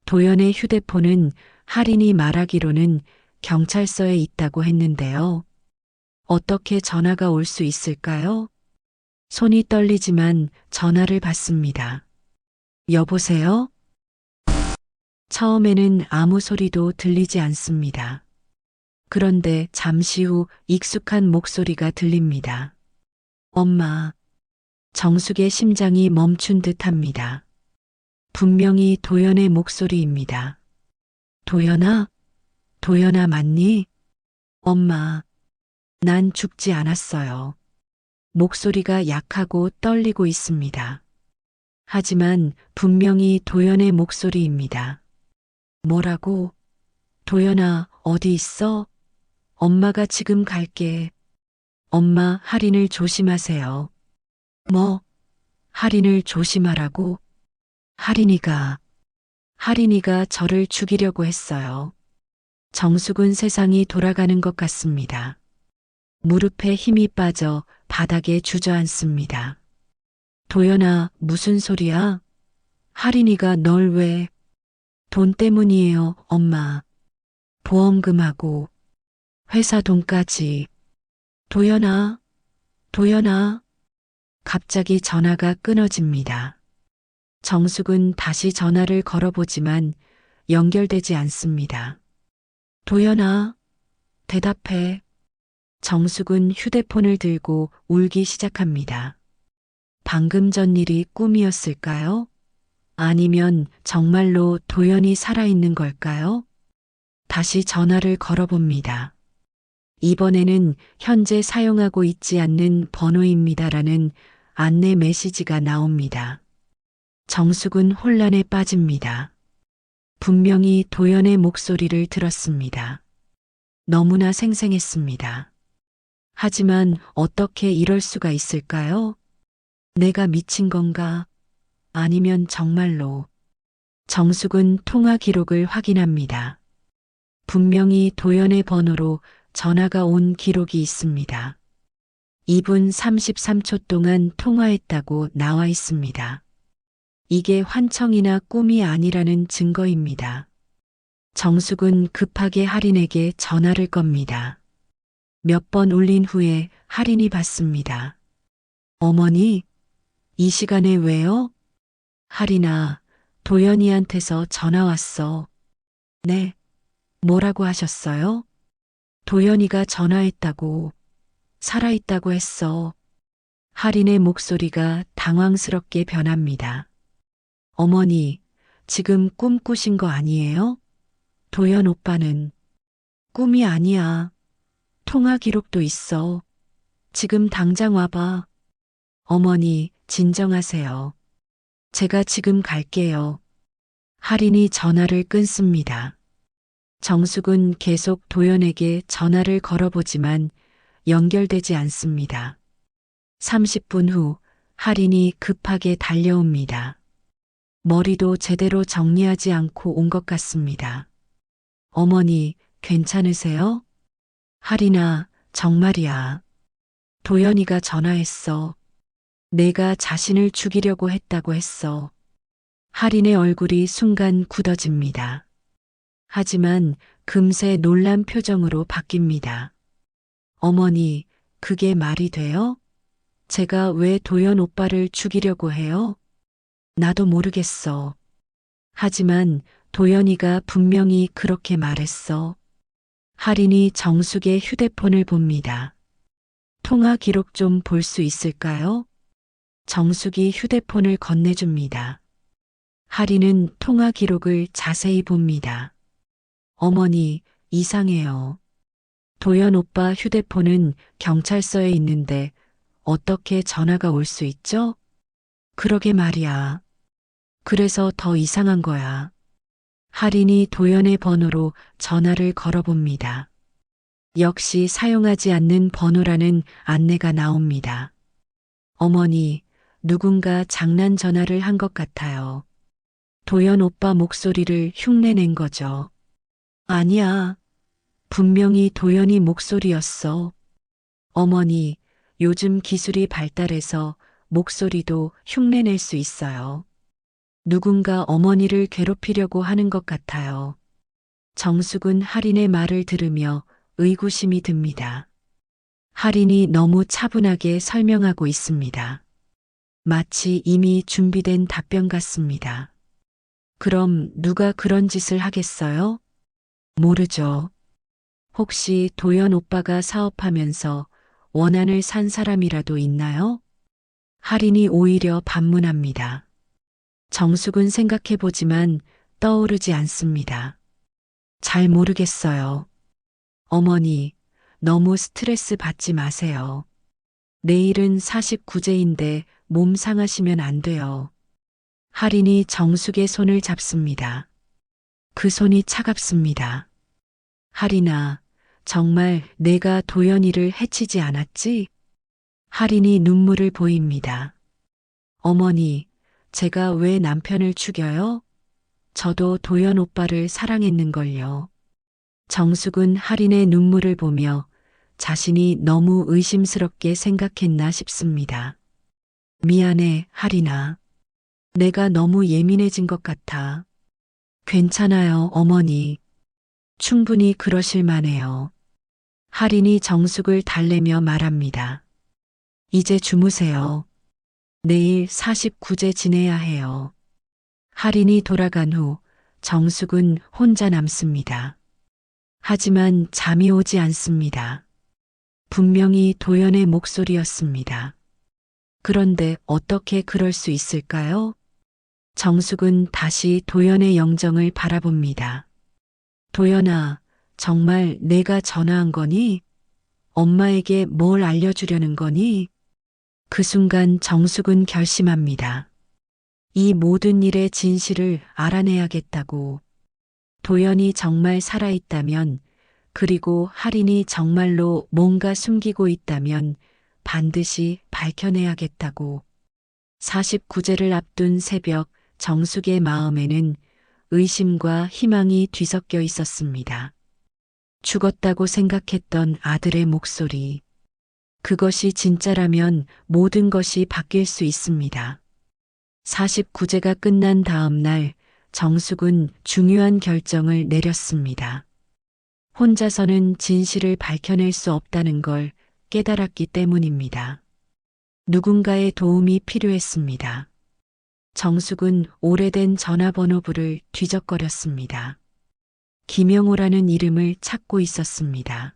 도연의 휴대폰은 하린이 말하기로는 경찰서에 있다고 했는데요. 어떻게 전화가 올 수 있을까요? 손이 떨리지만 전화를 받습니다. 여보세요? 처음에는 아무 소리도 들리지 않습니다. 그런데 잠시 후 익숙한 목소리가 들립니다. 엄마. 정숙의 심장이 멈춘 듯 합니다. 분명히 도연의 목소리입니다. 도연아? 도연아 맞니? 엄마. 난 죽지 않았어요. 목소리가 약하고 떨리고 있습니다. 하지만 분명히 도연의 목소리입니다. 뭐라고? 도연아, 어디 있어? 엄마가 지금 갈게. 엄마, 할인을 조심하세요. 뭐? 할인을 조심하라고? 할인이가 저를 죽이려고 했어요. 정숙은 세상이 돌아가는 것 같습니다. 무릎에 힘이 빠져 바닥에 주저앉습니다. 도연아, 무슨 소리야? 할인이가 널 왜? 돈 때문이에요, 엄마. 보험금하고 회사 돈까지. 도연아, 도연아. 갑자기 전화가 끊어집니다. 정숙은 다시 전화를 걸어보지만 연결되지 않습니다. 도연아, 대답해. 정숙은 휴대폰을 들고 울기 시작합니다. 방금 전 일이 꿈이었을까요? 아니면 정말로 도연이 살아있는 걸까요? 다시 전화를 걸어봅니다. 이번에는 현재 사용하고 있지 않는 번호입니다라는 안내 메시지가 나옵니다. 정숙은 혼란에 빠집니다. 분명히 도연의 목소리를 들었습니다. 너무나 생생했습니다. 하지만 어떻게 이럴 수가 있을까요? 내가 미친 건가? 아니면 정말로. 정숙은 통화 기록을 확인합니다. 분명히 도연의 번호로 전화가 온 기록이 있습니다. 2분 33초 동안 통화했다고 나와 있습니다. 이게 환청이나 꿈이 아니라는 증거입니다. 정숙은 급하게 할인에게 전화를 겁니다. 몇 번 울린 후에 할인이 받습니다. 어머니, 이 시간에 왜요? 할인아, 도연이한테서 전화 왔어. 네, 뭐라고 하셨어요? 도연이가 전화했다고, 살아있다고 했어. 할인의 목소리가 당황스럽게 변합니다. 어머니, 지금 꿈 꾸신 거 아니에요? 도연 오빠는 꿈이 아니야. 통화 기록도 있어. 지금 당장 와봐. 어머니, 진정하세요. 제가 지금 갈게요. 할인이 전화를 끊습니다. 정숙은 계속 도연에게 전화를 걸어보지만 연결되지 않습니다. 30분 후 할인이 급하게 달려옵니다. 머리도 제대로 정리하지 않고 온 것 같습니다. 어머니, 괜찮으세요? 할인아, 정말이야. 도연이가 전화했어. 내가 자신을 죽이려고 했다고 했어. 할인의 얼굴이 순간 굳어집니다. 하지만 금세 놀란 표정으로 바뀝니다. 어머니, 그게 말이 돼요? 제가 왜 도연 오빠를 죽이려고 해요? 나도 모르겠어. 하지만 도연이가 분명히 그렇게 말했어. 할인이 정숙의 휴대폰을 봅니다. 통화 기록 좀 볼 수 있을까요? 정숙이 휴대폰을 건네줍니다. 할인은 통화 기록을 자세히 봅니다. 어머니, 이상해요. 도연 오빠 휴대폰은 경찰서에 있는데 어떻게 전화가 올 수 있죠? 그러게 말이야. 그래서 더 이상한 거야. 할인이 도연의 번호로 전화를 걸어봅니다. 역시 사용하지 않는 번호라는 안내가 나옵니다. 어머니, 누군가 장난 전화를 한 것 같아요. 도연 오빠 목소리를 흉내낸 거죠. 아니야. 분명히 도연이 목소리였어. 어머니, 요즘 기술이 발달해서 목소리도 흉내낼 수 있어요. 누군가 어머니를 괴롭히려고 하는 것 같아요. 정숙은 할인의 말을 들으며 의구심이 듭니다. 할인이 너무 차분하게 설명하고 있습니다. 마치 이미 준비된 답변 같습니다. 그럼 누가 그런 짓을 하겠어요? 모르죠. 혹시 도연 오빠가 사업하면서 원한을 산 사람이라도 있나요? 할인이 오히려 반문합니다. 정숙은 생각해보지만 떠오르지 않습니다. 잘 모르겠어요. 어머니, 너무 스트레스 받지 마세요. 내일은 49제인데 몸 상하시면 안 돼요. 할인이 정숙의 손을 잡습니다. 그 손이 차갑습니다. 할인아, 정말 내가 도연이를 해치지 않았지? 할인이 눈물을 보입니다. 어머니, 제가 왜 남편을 죽여요? 저도 도연 오빠를 사랑했는걸요. 정숙은 할인의 눈물을 보며 자신이 너무 의심스럽게 생각했나 싶습니다. 미안해, 할인아. 내가 너무 예민해진 것 같아. 괜찮아요, 어머니. 충분히 그러실 만해요. 할인이 정숙을 달래며 말합니다. 이제 주무세요. 내일 49제 지내야 해요. 할인이 돌아간 후 정숙은 혼자 남습니다. 하지만 잠이 오지 않습니다. 분명히 도연의 목소리였습니다. 그런데 어떻게 그럴 수 있을까요? 정숙은 다시 도연의 영정을 바라봅니다. 도연아, 정말 내가 전화한 거니? 엄마에게 뭘 알려주려는 거니? 그 순간 정숙은 결심합니다. 이 모든 일의 진실을 알아내야겠다고. 도연이 정말 살아있다면, 그리고 할인이 정말로 뭔가 숨기고 있다면 반드시 밝혀내야겠다고. 49제를 앞둔 새벽 정숙의 마음에는 의심과 희망이 뒤섞여 있었습니다. 죽었다고 생각했던 아들의 목소리. 그것이 진짜라면 모든 것이 바뀔 수 있습니다. 49제가 끝난 다음 날 정숙은 중요한 결정을 내렸습니다. 혼자서는 진실을 밝혀낼 수 없다는 걸 깨달았기 때문입니다. 누군가의 도움이 필요했습니다. 정숙은 오래된 전화번호부를 뒤적거렸습니다. 김영호라는 이름을 찾고 있었습니다.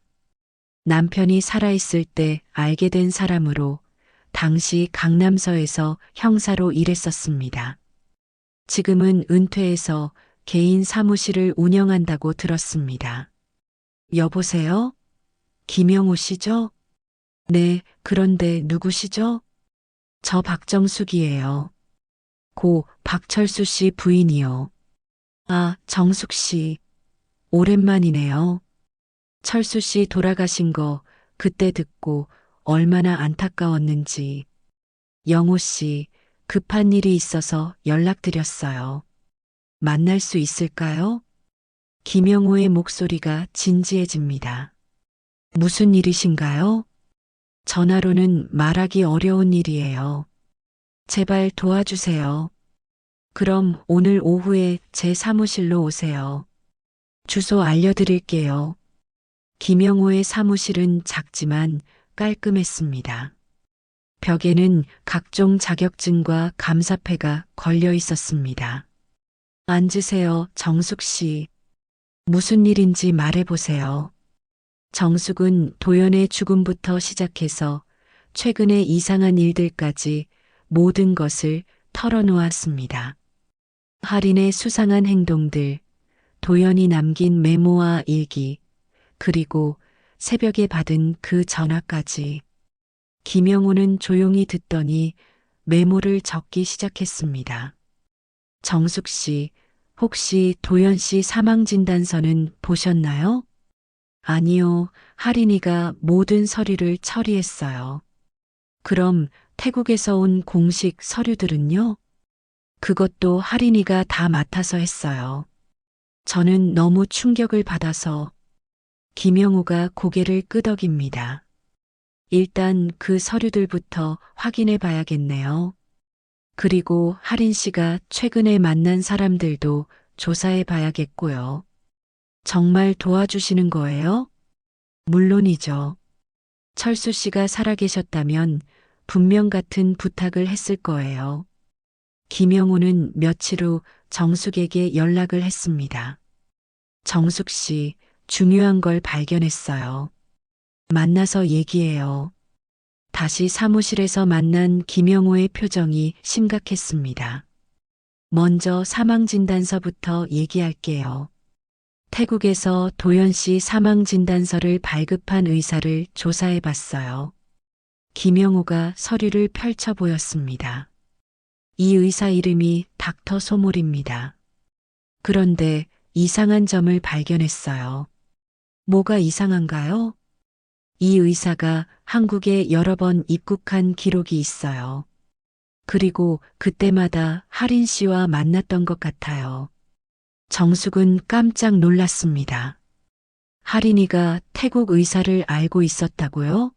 남편이 살아있을 때 알게 된 사람으로 당시 강남서에서 형사로 일했었습니다. 지금은 은퇴해서 개인 사무실을 운영한다고 들었습니다. 여보세요? 김영호 씨죠? 네, 그런데 누구시죠? 저 박정숙이에요. 고 박철수 씨 부인이요. 아, 정숙 씨. 오랜만이네요. 철수 씨 돌아가신 거 그때 듣고 얼마나 안타까웠는지. 영호 씨, 급한 일이 있어서 연락드렸어요. 만날 수 있을까요? 김영호의 목소리가 진지해집니다. 무슨 일이신가요? 전화로는 말하기 어려운 일이에요. 제발 도와주세요. 그럼 오늘 오후에 제 사무실로 오세요. 주소 알려드릴게요. 김영호의 사무실은 작지만 깔끔했습니다. 벽에는 각종 자격증과 감사패가 걸려 있었습니다. 앉으세요, 정숙 씨. 무슨 일인지 말해보세요. 정숙은 도연의 죽음부터 시작해서 최근의 이상한 일들까지 모든 것을 털어놓았습니다. 할인의 수상한 행동들, 도연이 남긴 메모와 일기, 그리고 새벽에 받은 그 전화까지. 김영호는 조용히 듣더니 메모를 적기 시작했습니다. 정숙 씨, 혹시 도연 씨 사망 진단서는 보셨나요? 아니요, 할인이가 모든 서류를 처리했어요. 그럼 태국에서 온 공식 서류들은요? 그것도 할인이가 다 맡아서 했어요. 저는 너무 충격을 받아서. 김영우가 고개를 끄덕입니다. 일단 그 서류들부터 확인해 봐야겠네요. 그리고 할인 씨가 최근에 만난 사람들도 조사해 봐야겠고요. 정말 도와주시는 거예요? 물론이죠. 철수 씨가 살아계셨다면 분명 같은 부탁을 했을 거예요. 김영우는 며칠 후 정숙에게 연락을 했습니다. 정숙 씨, 중요한 걸 발견했어요. 만나서 얘기해요. 다시 사무실에서 만난 김영호의 표정이 심각했습니다. 먼저 사망진단서부터 얘기할게요. 태국에서 도연 씨 사망진단서를 발급한 의사를 조사해 봤어요. 김영호가 서류를 펼쳐 보였습니다. 이 의사 이름이 닥터 소몰입니다. 그런데 이상한 점을 발견했어요. 뭐가 이상한가요? 이 의사가 한국에 여러 번 입국한 기록이 있어요. 그리고 그때마다 할인 씨와 만났던 것 같아요. 정숙은 깜짝 놀랐습니다. 할인이가 태국 의사를 알고 있었다고요?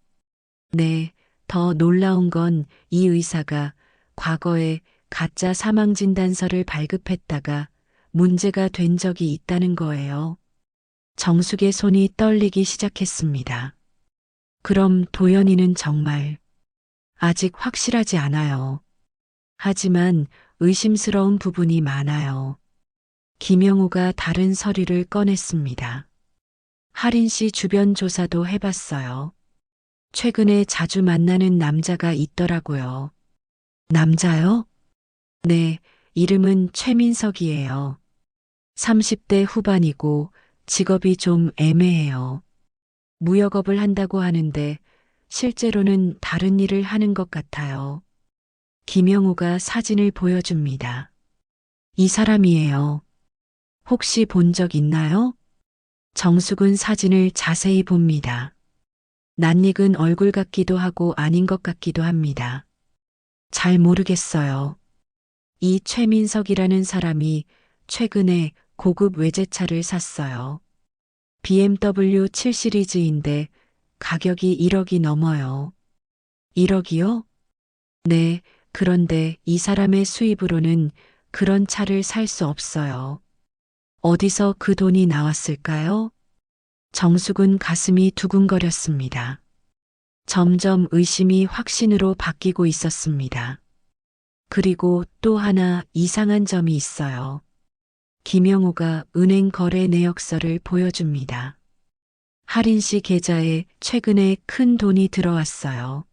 네, 더 놀라운 건 이 의사가 과거에 가짜 사망진단서를 발급했다가 문제가 된 적이 있다는 거예요. 정숙의 손이 떨리기 시작했습니다. 그럼 도연이는 정말 아직 확실하지 않아요. 하지만 의심스러운 부분이 많아요. 김영우가 다른 서류를 꺼냈습니다. 할인 씨 주변 조사도 해봤어요. 최근에 자주 만나는 남자가 있더라고요. 남자요? 네, 이름은 최민석이에요. 30대 후반이고 직업이 좀 애매해요. 무역업을 한다고 하는데 실제로는 다른 일을 하는 것 같아요. 김영우가 사진을 보여줍니다. 이 사람이에요. 혹시 본 적 있나요? 정숙은 사진을 자세히 봅니다. 낯익은 얼굴 같기도 하고 아닌 것 같기도 합니다. 잘 모르겠어요. 이 최민석이라는 사람이 최근에 고급 외제차를 샀어요. BMW 7 시리즈인데 가격이 1억이 넘어요. 1억이요? 네, 그런데 이 사람의 수입으로는 그런 차를 살 수 없어요. 어디서 그 돈이 나왔을까요? 정숙은 가슴이 두근거렸습니다. 점점 의심이 확신으로 바뀌고 있었습니다. 그리고 또 하나 이상한 점이 있어요. 김영우가 은행 거래 내역서를 보여줍니다. 할인 씨 계좌에 최근에 큰 돈이 들어왔어요.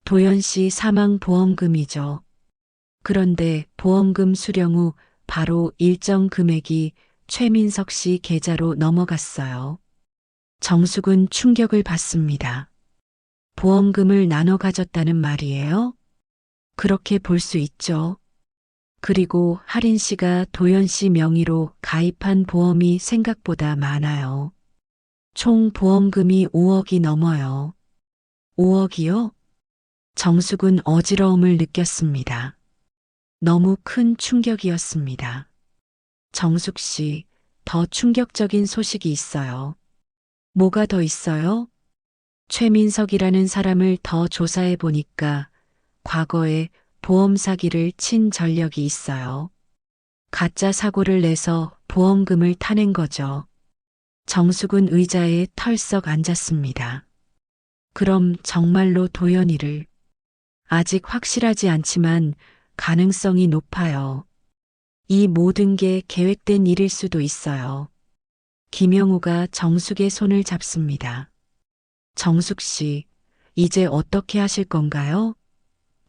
도연 씨 사망 보험금이죠. 그런데 보험금 수령 후 바로 일정 금액이 최민석 씨 계좌로 넘어갔어요. 정숙은 충격을 받습니다. 보험금을 나눠 가졌다는 말이에요? 그렇게 볼 수 있죠. 그리고 할인 씨가 도연 씨 명의로 가입한 보험이 생각보다 많아요. 총 보험금이 5억이 넘어요. 5억이요? 정숙은 어지러움을 느꼈습니다. 너무 큰 충격이었습니다. 정숙 씨, 더 충격적인 소식이 있어요. 뭐가 더 있어요? 최민석이라는 사람을 더 조사해 보니까 과거에 보험 사기를 친 전력이 있어요. 가짜 사고를 내서 보험금을 타낸 거죠. 정숙은 의자에 털썩 앉았습니다. 그럼 정말로 도연이를, 아직 확실하지 않지만 가능성이 높아요. 이 모든 게 계획된 일일 수도 있어요. 김영우가 정숙의 손을 잡습니다. 정숙 씨, 이제 어떻게 하실 건가요?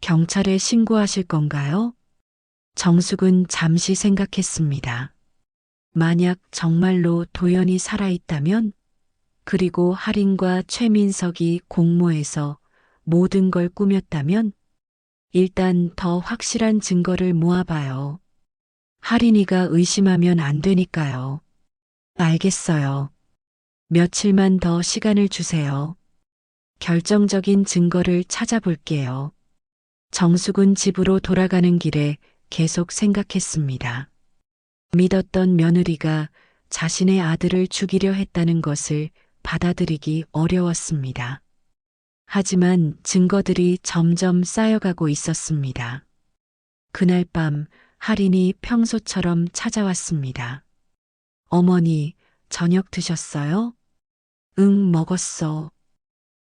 경찰에 신고하실 건가요? 정숙은 잠시 생각했습니다. 만약 정말로 도연이 살아있다면, 그리고 할인과 최민석이 공모해서 모든 걸 꾸몄다면, 일단 더 확실한 증거를 모아봐요. 할인이가 의심하면 안 되니까요. 알겠어요. 며칠만 더 시간을 주세요. 결정적인 증거를 찾아볼게요. 정숙은 집으로 돌아가는 길에 계속 생각했습니다. 믿었던 며느리가 자신의 아들을 죽이려 했다는 것을 받아들이기 어려웠습니다. 하지만 증거들이 점점 쌓여가고 있었습니다. 그날 밤 할인이 평소처럼 찾아왔습니다. 어머니, 저녁 드셨어요? 응, 먹었어.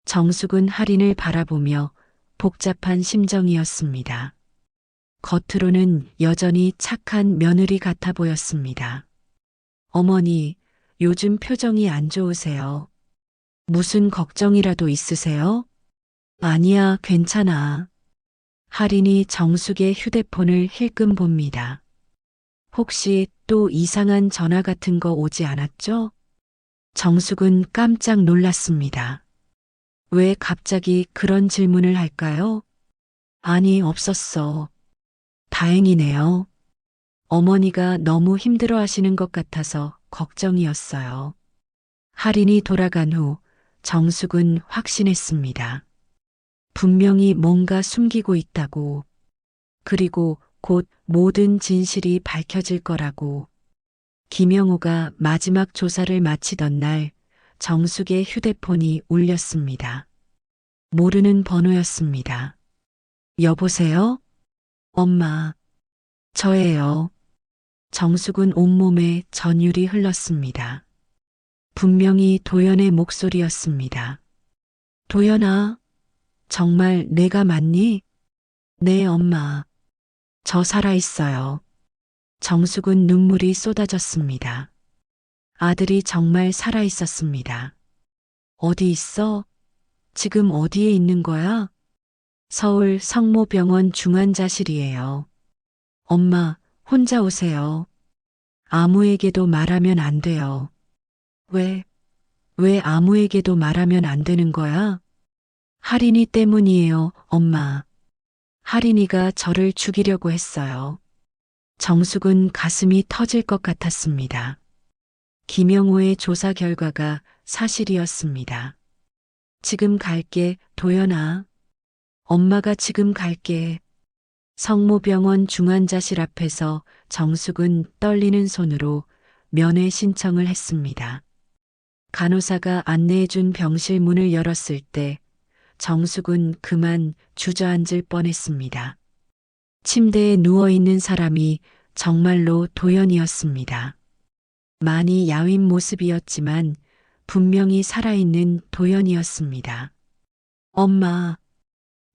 정숙은 할인을 바라보며 복잡한 심정이었습니다. 겉으로는 여전히 착한 며느리 같아 보였습니다. 어머니, 요즘 표정이 안 좋으세요. 무슨 걱정이라도 있으세요? 아니야, 괜찮아. 할인이 정숙의 휴대폰을 힐끔 봅니다. 혹시 또 이상한 전화 같은 거 오지 않았죠? 정숙은 깜짝 놀랐습니다. 왜 갑자기 그런 질문을 할까요? 아니, 없었어. 다행이네요. 어머니가 너무 힘들어 하시는 것 같아서 걱정이었어요. 할인이 돌아간 후 정숙은 확신했습니다. 분명히 뭔가 숨기고 있다고. 그리고 곧 모든 진실이 밝혀질 거라고. 김영우가 마지막 조사를 마치던 날 정숙의 휴대폰이 울렸습니다. 모르는 번호였습니다. 여보세요? 엄마. 저예요. 정숙은 온몸에 전율이 흘렀습니다. 분명히 도연의 목소리였습니다. 도연아, 정말 내가 맞니? 네, 엄마. 저 살아있어요. 정숙은 눈물이 쏟아졌습니다. 아들이 정말 살아있었습니다. 어디 있어? 지금 어디에 있는 거야? 서울 성모병원 중환자실이에요. 엄마, 혼자 오세요. 아무에게도 말하면 안 돼요. 왜 아무에게도 말하면 안 되는 거야? 할인이 때문이에요, 엄마. 할인이가 저를 죽이려고 했어요. 정숙은 가슴이 터질 것 같았습니다. 김영호의 조사 결과가 사실이었습니다. 지금 갈게, 도연아. 엄마가 지금 갈게. 성모병원 중환자실 앞에서 정숙은 떨리는 손으로 면회 신청을 했습니다. 간호사가 안내해준 병실 문을 열었을 때 정숙은 그만 주저앉을 뻔했습니다. 침대에 누워있는 사람이 정말로 도연이었습니다. 많이 야윈 모습이었지만 분명히 살아있는 도연이었습니다. 엄마.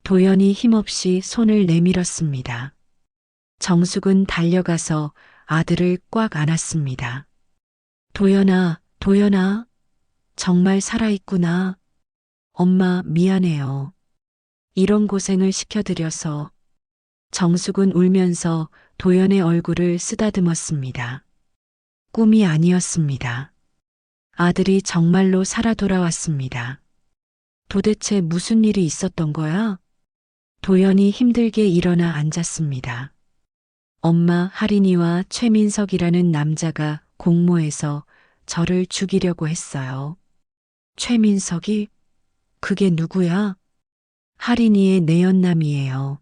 도연이 힘없이 손을 내밀었습니다. 정숙은 달려가서 아들을 꽉 안았습니다. 도연아, 도연아. 정말 살아있구나. 엄마, 미안해요. 이런 고생을 시켜드려서. 정숙은 울면서 도연의 얼굴을 쓰다듬었습니다. 꿈이 아니었습니다. 아들이 정말로 살아 돌아왔습니다. 도대체 무슨 일이 있었던 거야? 도연이 힘들게 일어나 앉았습니다. 엄마 할인이와 최민석이라는 남자가 공모해서 저를 죽이려고 했어요. 최민석이? 그게 누구야? 할인이의 내연남이에요.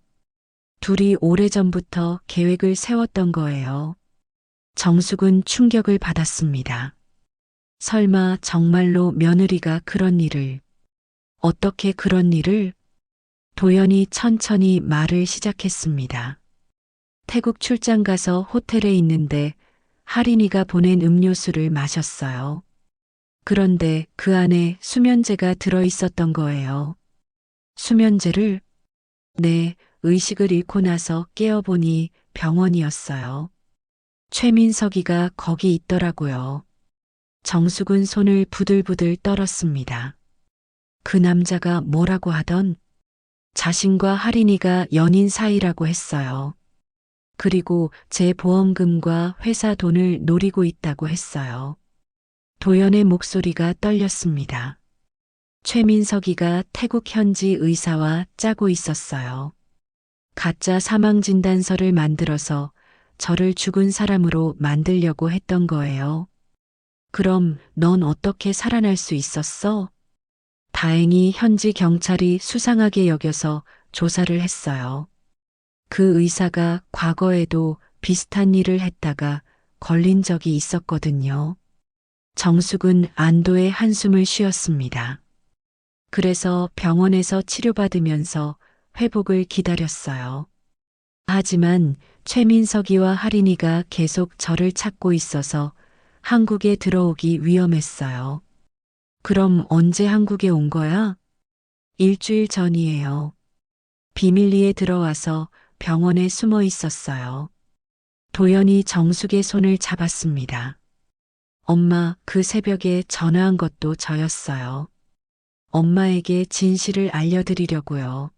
둘이 오래전부터 계획을 세웠던 거예요. 정숙은 충격을 받았습니다. 설마 정말로 며느리가 그런 일을, 어떻게 그런 일을? 도연이 천천히 말을 시작했습니다. 태국 출장 가서 호텔에 있는데 할인이가 보낸 음료수를 마셨어요. 그런데 그 안에 수면제가 들어 있었던 거예요. 수면제를? 네, 의식을 잃고 나서 깨어보니 병원이었어요. 최민석이가 거기 있더라고요. 정숙은 손을 부들부들 떨었습니다. 그 남자가 뭐라고 하던 자신과 할인이가 연인 사이라고 했어요. 그리고 제 보험금과 회사 돈을 노리고 있다고 했어요. 도연의 목소리가 떨렸습니다. 최민석이가 태국 현지 의사와 짜고 있었어요. 가짜 사망진단서를 만들어서 저를 죽은 사람으로 만들려고 했던 거예요. 그럼 넌 어떻게 살아날 수 있었어? 다행히 현지 경찰이 수상하게 여겨서 조사를 했어요. 그 의사가 과거에도 비슷한 일을 했다가 걸린 적이 있었거든요. 정숙은 안도의 한숨을 쉬었습니다. 그래서 병원에서 치료받으면서 회복을 기다렸어요. 하지만 최민석이와 할인이가 계속 저를 찾고 있어서 한국에 들어오기 위험했어요. 그럼 언제 한국에 온 거야? 일주일 전이에요. 비밀리에 들어와서 병원에 숨어 있었어요. 도연이 정숙의 손을 잡았습니다. 엄마, 그 새벽에 전화한 것도 저였어요. 엄마에게 진실을 알려드리려고요.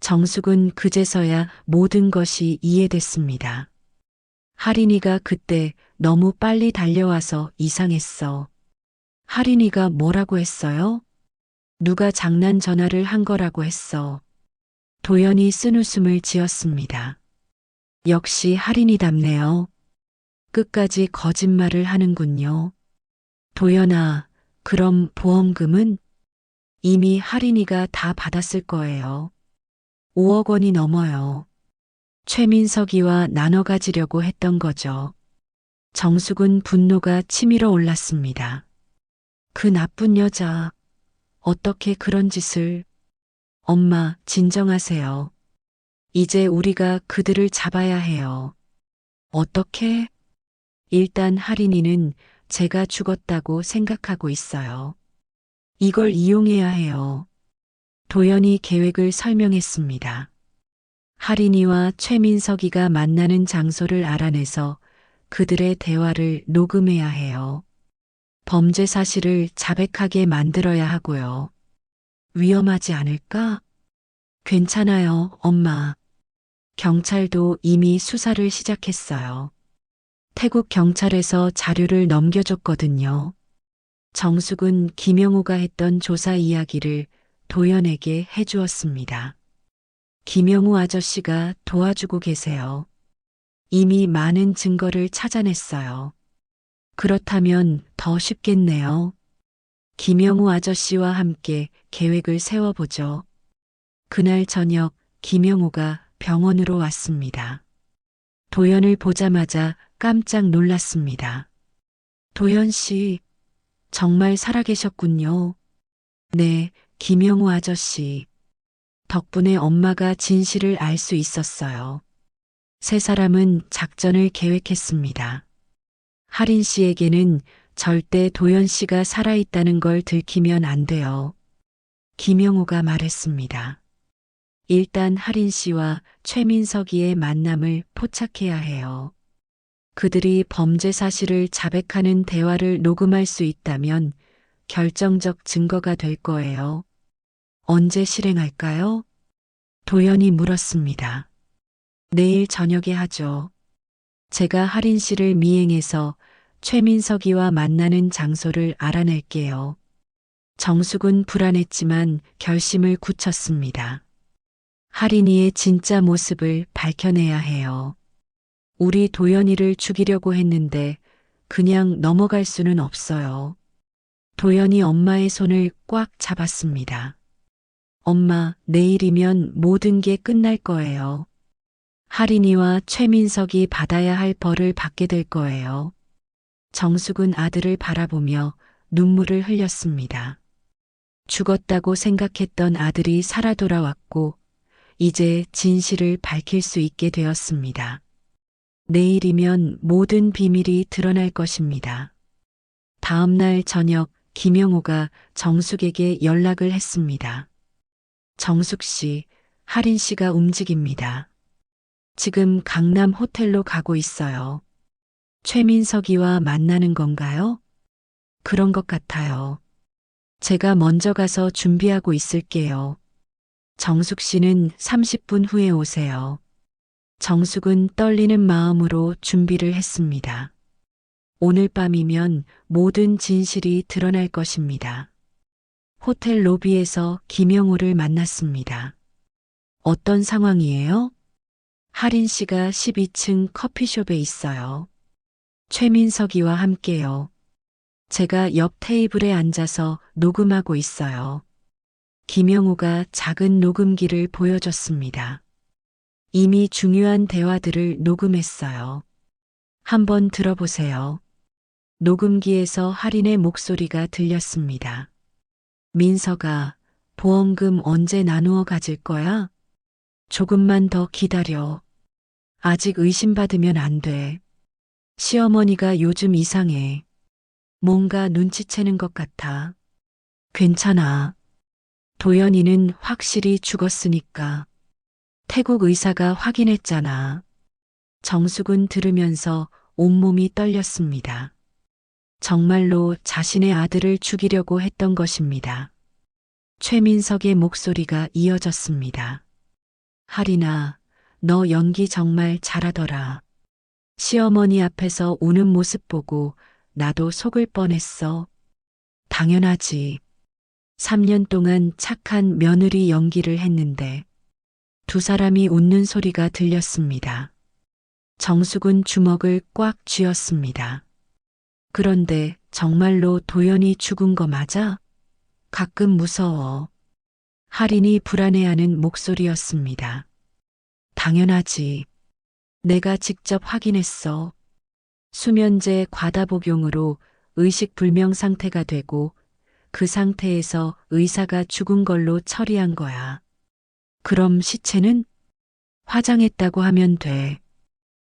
정숙은 그제서야 모든 것이 이해됐습니다. 할인이가 그때 너무 빨리 달려와서 이상했어. 할인이가 뭐라고 했어요? 누가 장난 전화를 한 거라고 했어. 도연이 쓴웃음을 지었습니다. 역시 할인이답네요. 끝까지 거짓말을 하는군요. 도연아, 그럼 보험금은? 이미 할인이가 다 받았을 거예요. 5억 원이 넘어요. 최민석이와 나눠 가지려고 했던 거죠. 정숙은 분노가 치밀어 올랐습니다. 그 나쁜 여자, 어떻게 그런 짓을... 엄마, 진정하세요. 이제 우리가 그들을 잡아야 해요. 어떻게? 일단 할인이는 제가 죽었다고 생각하고 있어요. 이걸 이용해야 해요. 도연이 계획을 설명했습니다. 할인이와 최민석이가 만나는 장소를 알아내서 그들의 대화를 녹음해야 해요. 범죄 사실을 자백하게 만들어야 하고요. 위험하지 않을까? 괜찮아요, 엄마. 경찰도 이미 수사를 시작했어요. 태국 경찰에서 자료를 넘겨줬거든요. 정숙은 김영우가 했던 조사 이야기를 도연에게 해주었습니다. 김영우 아저씨가 도와주고 계세요. 이미 많은 증거를 찾아냈어요. 그렇다면 더 쉽겠네요. 김영우 아저씨와 함께 계획을 세워보죠. 그날 저녁 김영우가 병원으로 왔습니다. 도연을 보자마자 깜짝 놀랐습니다. 도연 씨, 정말 살아계셨군요. 네, 김영우 아저씨. 덕분에 엄마가 진실을 알 수 있었어요. 세 사람은 작전을 계획했습니다. 할인 씨에게는 절대 도연 씨가 살아있다는 걸 들키면 안 돼요. 김영우가 말했습니다. 일단 할인 씨와 최민석이의 만남을 포착해야 해요. 그들이 범죄 사실을 자백하는 대화를 녹음할 수 있다면 결정적 증거가 될 거예요. 언제 실행할까요? 도연이 물었습니다. 내일 저녁에 하죠. 제가 할인 씨를 미행해서 최민석이와 만나는 장소를 알아낼게요. 정숙은 불안했지만 결심을 굳혔습니다. 할인이의 진짜 모습을 밝혀내야 해요. 우리 도연이를 죽이려고 했는데 그냥 넘어갈 수는 없어요. 도연이 엄마의 손을 꽉 잡았습니다. 엄마, 내일이면 모든 게 끝날 거예요. 할인이와 최민석이 받아야 할 벌을 받게 될 거예요. 정숙은 아들을 바라보며 눈물을 흘렸습니다. 죽었다고 생각했던 아들이 살아 돌아왔고 이제 진실을 밝힐 수 있게 되었습니다. 내일이면 모든 비밀이 드러날 것입니다. 다음 날 저녁 김영호가 정숙에게 연락을 했습니다. 정숙 씨, 할인 씨가 움직입니다. 지금 강남 호텔로 가고 있어요. 최민석이와 만나는 건가요? 그런 것 같아요. 제가 먼저 가서 준비하고 있을게요. 정숙 씨는 30분 후에 오세요. 정숙은 떨리는 마음으로 준비를 했습니다. 오늘 밤이면 모든 진실이 드러날 것입니다. 호텔 로비에서 김영호를 만났습니다. 어떤 상황이에요? 할인 씨가 12층 커피숍에 있어요. 최민석이와 함께요. 제가 옆 테이블에 앉아서 녹음하고 있어요. 김영호가 작은 녹음기를 보여줬습니다. 이미 중요한 대화들을 녹음했어요. 한번 들어보세요. 녹음기에서 할인의 목소리가 들렸습니다. 민석아, 보험금 언제 나누어 가질 거야? 조금만 더 기다려. 아직 의심받으면 안 돼. 시어머니가 요즘 이상해. 뭔가 눈치채는 것 같아. 괜찮아. 도연이는 확실히 죽었으니까. 태국 의사가 확인했잖아. 정숙은 들으면서 온몸이 떨렸습니다. 정말로 자신의 아들을 죽이려고 했던 것입니다. 최민석의 목소리가 이어졌습니다. 할인아, 너 연기 정말 잘하더라. 시어머니 앞에서 우는 모습 보고 나도 속을 뻔했어. 당연하지. 3년 동안 착한 며느리 연기를 했는데 두 사람이 웃는 소리가 들렸습니다. 정숙은 주먹을 꽉 쥐었습니다. 그런데 정말로 도연이 죽은 거 맞아? 가끔 무서워. 할인이 불안해하는 목소리였습니다. 당연하지. 내가 직접 확인했어. 수면제 과다 복용으로 의식불명 상태가 되고 그 상태에서 의사가 죽은 걸로 처리한 거야. 그럼 시체는? 화장했다고 하면 돼.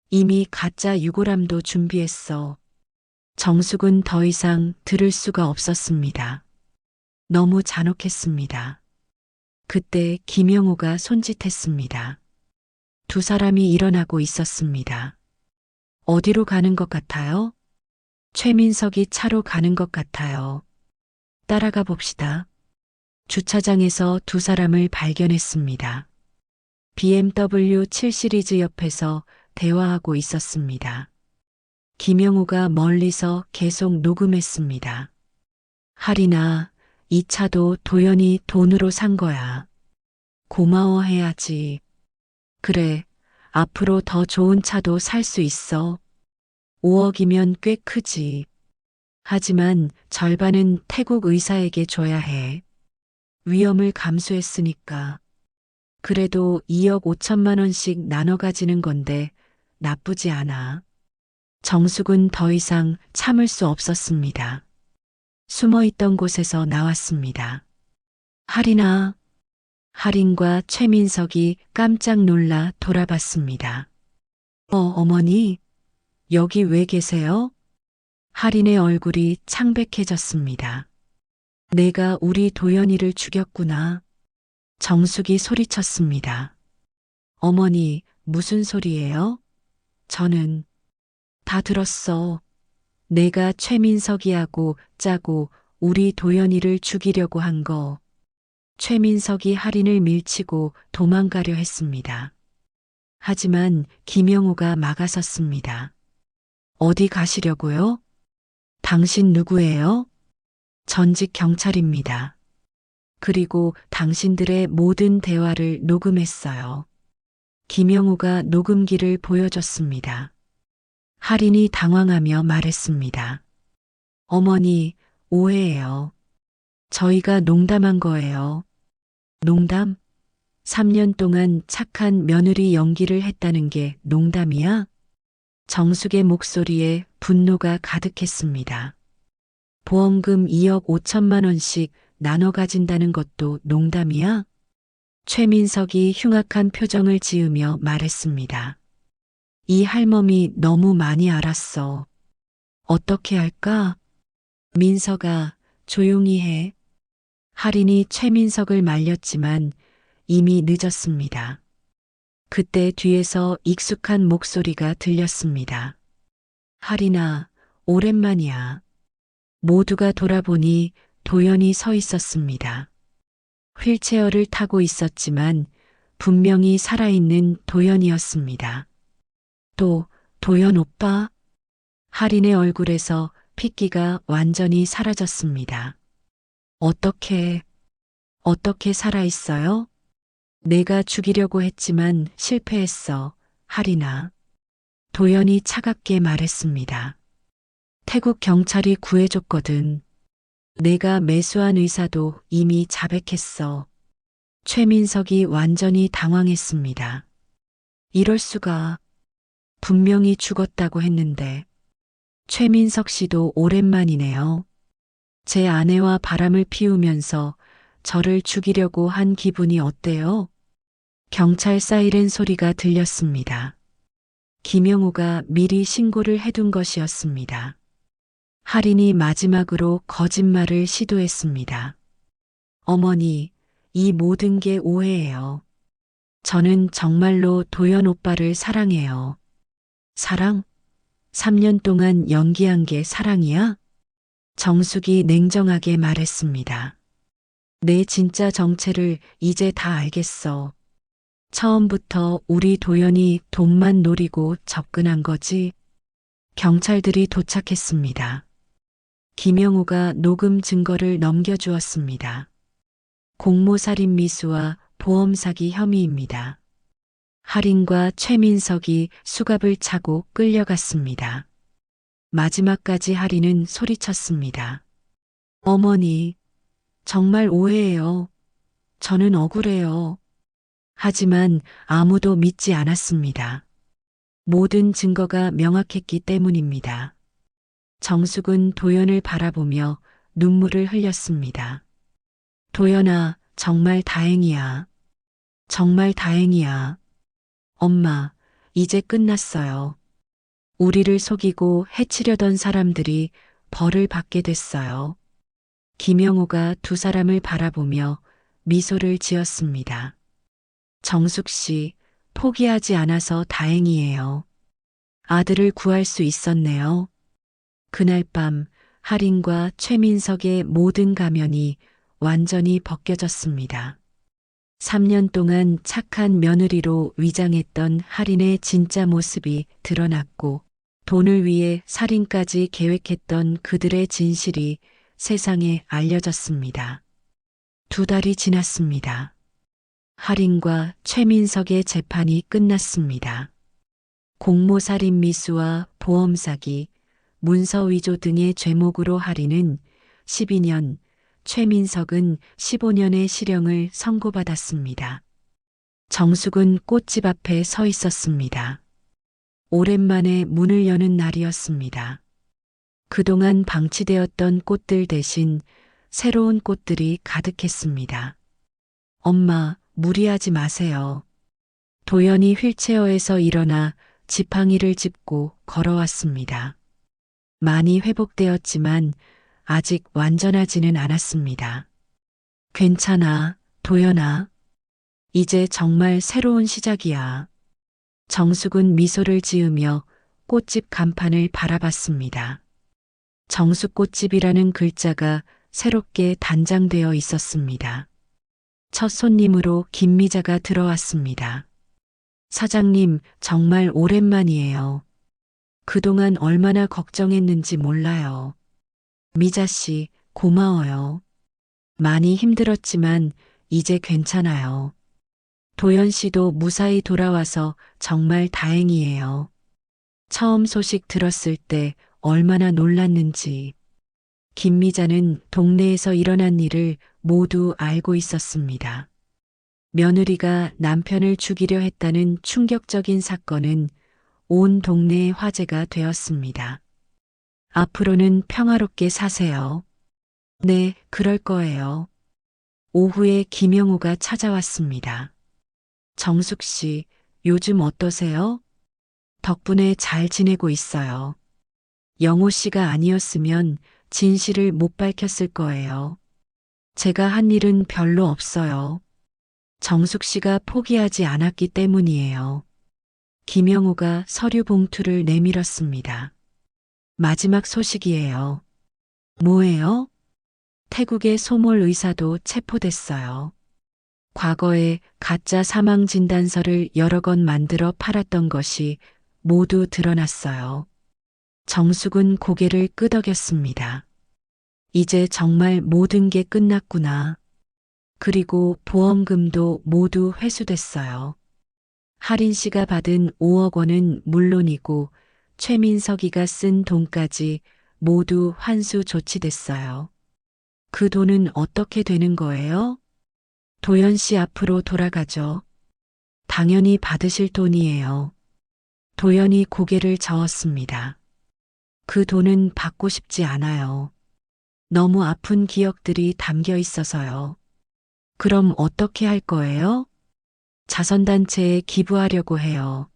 이미 가짜 유골함도 준비했어. 정숙은 더 이상 들을 수가 없었습니다. 너무 잔혹했습니다. 그때 김영호가 손짓했습니다. 두 사람이 일어나고 있었습니다. 어디로 가는 것 같아요? 최민석이 차로 가는 것 같아요. 따라가 봅시다. 주차장에서 두 사람을 발견했습니다. BMW 7 시리즈 옆에서 대화하고 있었습니다. 김영호가 멀리서 계속 녹음했습니다. 할인아, 이 차도 도연이 돈으로 산 거야. 고마워해야지. 그래, 앞으로 더 좋은 차도 살 수 있어. 5억이면 꽤 크지. 하지만 절반은 태국 의사에게 줘야 해. 위험을 감수했으니까. 그래도 2억 5천만 원씩 나눠 가지는 건데 나쁘지 않아. 정숙은 더 이상 참을 수 없었습니다. 숨어있던 곳에서 나왔습니다. 할인아. 할인과 최민석이 깜짝 놀라 돌아봤습니다. 어머니, 여기 왜 계세요? 할인의 얼굴이 창백해졌습니다. 내가 우리 도연이를 죽였구나. 정숙이 소리쳤습니다. 어머니, 무슨 소리예요? 저는 다 들었어. 내가 최민석이하고 짜고 우리 도연이를 죽이려고 한 거. 최민석이 할인을 밀치고 도망가려 했습니다. 하지만 김영호가 막아섰습니다. 어디 가시려고요? 당신 누구예요? 전직 경찰입니다. 그리고 당신들의 모든 대화를 녹음했어요. 김영호가 녹음기를 보여줬습니다. 할인이 당황하며 말했습니다. 어머니, 오해예요. 저희가 농담한 거예요. 농담? 3년 동안 착한 며느리 연기를 했다는 게 농담이야? 정숙의 목소리에 분노가 가득했습니다. 보험금 2억 5천만 원씩 나눠 가진다는 것도 농담이야? 최민석이 흉악한 표정을 지으며 말했습니다. 이 할멈이 너무 많이 알았어. 어떻게 할까? 민서가 조용히 해. 할인이 최민석을 말렸지만 이미 늦었습니다. 그때 뒤에서 익숙한 목소리가 들렸습니다. 할인아, 오랜만이야. 모두가 돌아보니 도연이 서 있었습니다. 휠체어를 타고 있었지만 분명히 살아있는 도연이었습니다. 또 도연 오빠? 할인의 얼굴에서 핏기가 완전히 사라졌습니다. 어떻게 살아있어요? 내가 죽이려고 했지만 실패했어, 할인아. 도연이 차갑게 말했습니다. 태국 경찰이 구해줬거든. 내가 매수한 의사도 이미 자백했어. 최민석이 완전히 당황했습니다. 이럴 수가. 분명히 죽었다고 했는데. 최민석 씨도 오랜만이네요. 제 아내와 바람을 피우면서 저를 죽이려고 한 기분이 어때요? 경찰 사이렌 소리가 들렸습니다. 김영우가 미리 신고를 해둔 것이었습니다. 할인이 마지막으로 거짓말을 시도했습니다. 어머니, 이 모든 게 오해예요. 저는 정말로 도연 오빠를 사랑해요. 사랑? 3년 동안 연기한 게 사랑이야? 정숙이 냉정하게 말했습니다. 내 진짜 정체를 이제 다 알겠어. 처음부터 우리 도연이 돈만 노리고 접근한 거지. 경찰들이 도착했습니다. 김영우가 녹음 증거를 넘겨주었습니다. 공모살인 미수와 보험 사기 혐의입니다. 할인과 최민석이 수갑을 차고 끌려갔습니다. 마지막까지 할인은 소리쳤습니다. 어머니, 정말 오해예요. 저는 억울해요. 하지만 아무도 믿지 않았습니다. 모든 증거가 명확했기 때문입니다. 정숙은 도연을 바라보며 눈물을 흘렸습니다. 도연아, 정말 다행이야. 정말 다행이야. 엄마, 이제 끝났어요. 우리를 속이고 해치려던 사람들이 벌을 받게 됐어요. 김영우가 두 사람을 바라보며 미소를 지었습니다. 정숙 씨, 포기하지 않아서 다행이에요. 아들을 구할 수 있었네요. 그날 밤 할인과 최민석의 모든 가면이 완전히 벗겨졌습니다. 3년 동안 착한 며느리로 위장했던 할인의 진짜 모습이 드러났고 돈을 위해 살인까지 계획했던 그들의 진실이 세상에 알려졌습니다. 2달이 지났습니다. 할인과 최민석의 재판이 끝났습니다. 공모살인 미수와 보험 사기, 문서 위조 등의 죄목으로 할인은 12년, 최민석은 15년의 실형을 선고받았습니다. 정숙은 꽃집 앞에 서 있었습니다. 오랜만에 문을 여는 날이었습니다. 그동안 방치되었던 꽃들 대신 새로운 꽃들이 가득했습니다. 엄마, 무리하지 마세요. 도연이 휠체어에서 일어나 지팡이를 짚고 걸어왔습니다. 많이 회복되었지만 아직 완전하지는 않았습니다. 괜찮아, 도연아. 이제 정말 새로운 시작이야. 정숙은 미소를 지으며 꽃집 간판을 바라봤습니다. 정숙꽃집이라는 글자가 새롭게 단장되어 있었습니다. 첫 손님으로 김미자가 들어왔습니다. 사장님, 정말 오랜만이에요. 그동안 얼마나 걱정했는지 몰라요. 미자 씨, 고마워요. 많이 힘들었지만 이제 괜찮아요. 도연 씨도 무사히 돌아와서 정말 다행이에요. 처음 소식 들었을 때 얼마나 놀랐는지. 김미자는 동네에서 일어난 일을 모두 알고 있었습니다. 며느리가 남편을 죽이려 했다는 충격적인 사건은 온 동네의 화제가 되었습니다. 앞으로는 평화롭게 사세요. 네, 그럴 거예요. 오후에 김영우가 찾아왔습니다. 정숙 씨, 요즘 어떠세요? 덕분에 잘 지내고 있어요. 영호 씨가 아니었으면 진실을 못 밝혔을 거예요. 제가 한 일은 별로 없어요. 정숙 씨가 포기하지 않았기 때문이에요. 김영호가 서류 봉투를 내밀었습니다. 마지막 소식이에요. 뭐예요? 태국의 소몰 의사도 체포됐어요. 과거에 가짜 사망 진단서를 여러 건 만들어 팔았던 것이 모두 드러났어요. 정숙은 고개를 끄덕였습니다. 이제 정말 모든 게 끝났구나. 그리고 보험금도 모두 회수됐어요. 할인 씨가 받은 5억 원은 물론이고 최민석이가 쓴 돈까지 모두 환수 조치됐어요. 그 돈은 어떻게 되는 거예요? 도연 씨 앞으로 돌아가죠. 당연히 받으실 돈이에요. 도연이 고개를 저었습니다. 그 돈은 받고 싶지 않아요. 너무 아픈 기억들이 담겨 있어서요. 그럼 어떻게 할 거예요? 자선단체에 기부하려고 해요.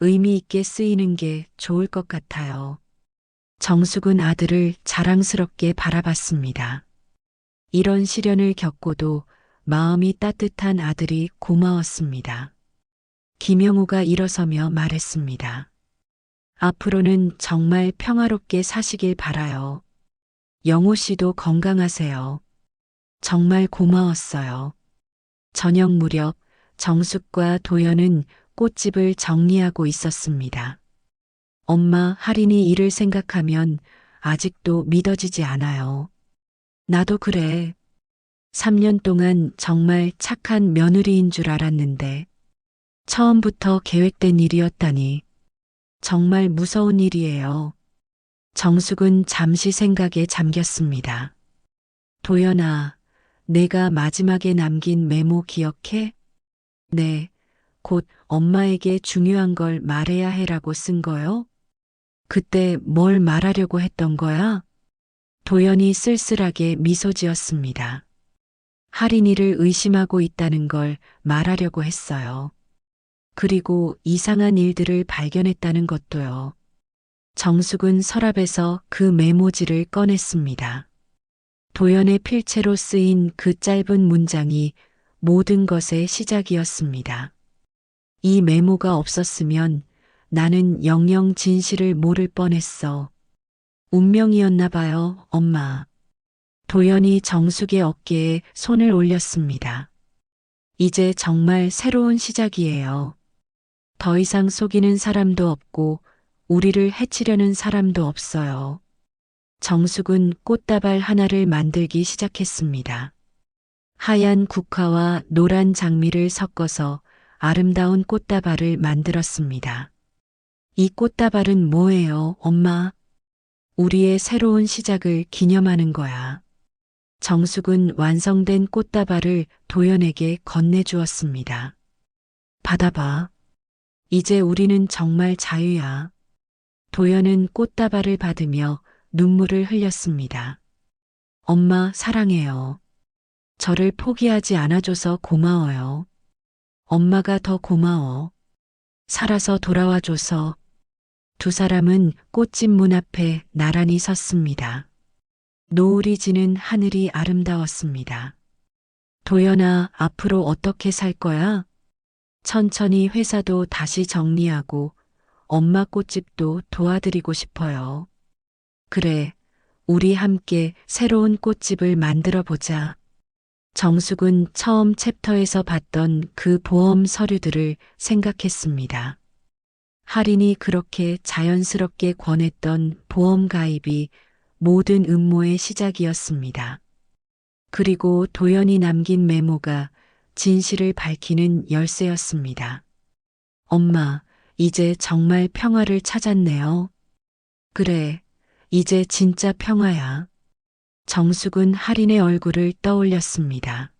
의미 있게 쓰이는 게 좋을 것 같아요. 정숙은 아들을 자랑스럽게 바라봤습니다. 이런 시련을 겪고도 마음이 따뜻한 아들이 고마웠습니다. 김영우가 일어서며 말했습니다. 앞으로는 정말 평화롭게 사시길 바라요. 영호 씨도 건강하세요. 정말 고마웠어요. 저녁 무렵 정숙과 도연은 꽃집을 정리하고 있었습니다. 엄마 할인이 일을 생각하면 아직도 믿어지지 않아요. 나도 그래. 3년 동안 정말 착한 며느리인 줄 알았는데 처음부터 계획된 일이었다니 정말 무서운 일이에요. 정숙은 잠시 생각에 잠겼습니다. 도연아, 내가 마지막에 남긴 메모 기억해? 네, 곧 엄마에게 중요한 걸 말해야 해라고 쓴 거요? 그때 뭘 말하려고 했던 거야? 도연이 쓸쓸하게 미소 지었습니다. 할인이를 의심하고 있다는 걸 말하려고 했어요. 그리고 이상한 일들을 발견했다는 것도요. 정숙은 서랍에서 그 메모지를 꺼냈습니다. 도연의 필체로 쓰인 그 짧은 문장이 모든 것의 시작이었습니다. 이 메모가 없었으면 나는 영영 진실을 모를 뻔했어. 운명이었나 봐요, 엄마. 도연이 정숙의 어깨에 손을 올렸습니다. 이제 정말 새로운 시작이에요. 더 이상 속이는 사람도 없고 우리를 해치려는 사람도 없어요. 정숙은 꽃다발 하나를 만들기 시작했습니다. 하얀 국화와 노란 장미를 섞어서 아름다운 꽃다발을 만들었습니다. 이 꽃다발은 뭐예요, 엄마? 우리의 새로운 시작을 기념하는 거야. 정숙은 완성된 꽃다발을 도연에게 건네주었습니다. 받아봐. 이제 우리는 정말 자유야. 도연은 꽃다발을 받으며 눈물을 흘렸습니다. 엄마 사랑해요. 저를 포기하지 않아줘서 고마워요. 엄마가 더 고마워. 살아서 돌아와줘서. 두 사람은 꽃집 문 앞에 나란히 섰습니다. 노을이 지는 하늘이 아름다웠습니다. 도연아, 앞으로 어떻게 살 거야? 천천히 회사도 다시 정리하고 엄마 꽃집도 도와드리고 싶어요. 그래, 우리 함께 새로운 꽃집을 만들어 보자. 정숙은 처음 챕터에서 봤던 그 보험 서류들을 생각했습니다. 할인이 그렇게 자연스럽게 권했던 보험 가입이 모든 음모의 시작이었습니다. 그리고 도연이 남긴 메모가 진실을 밝히는 열쇠였습니다. 엄마, 이제 정말 평화를 찾았네요. 그래, 이제 진짜 평화야. 정숙은 할인의 얼굴을 떠올렸습니다.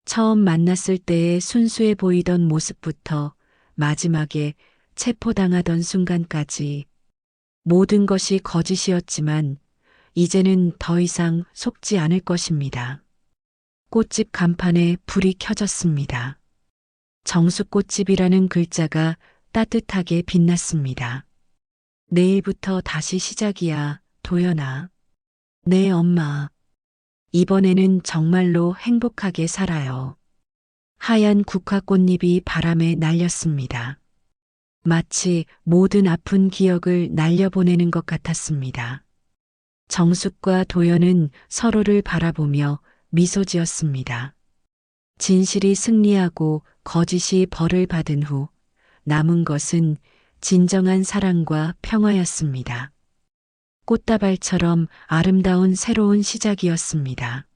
처음 만났을 때의 순수해 보이던 모습부터 마지막에 체포당하던 순간까지 모든 것이 거짓이었지만 이제는 더 이상 속지 않을 것입니다. 꽃집 간판에 불이 켜졌습니다. 정숙꽃집이라는 글자가 따뜻하게 빛났습니다. 내일부터 다시 시작이야, 도연아. 네, 엄마. 이번에는 정말로 행복하게 살아요. 하얀 국화꽃잎이 바람에 날렸습니다. 마치 모든 아픈 기억을 날려보내는 것 같았습니다. 정숙과 도연은 서로를 바라보며 미소 지었습니다. 진실이 승리하고 거짓이 벌을 받은 후 남은 것은 진정한 사랑과 평화였습니다. 꽃다발처럼 아름다운 새로운 시작이었습니다.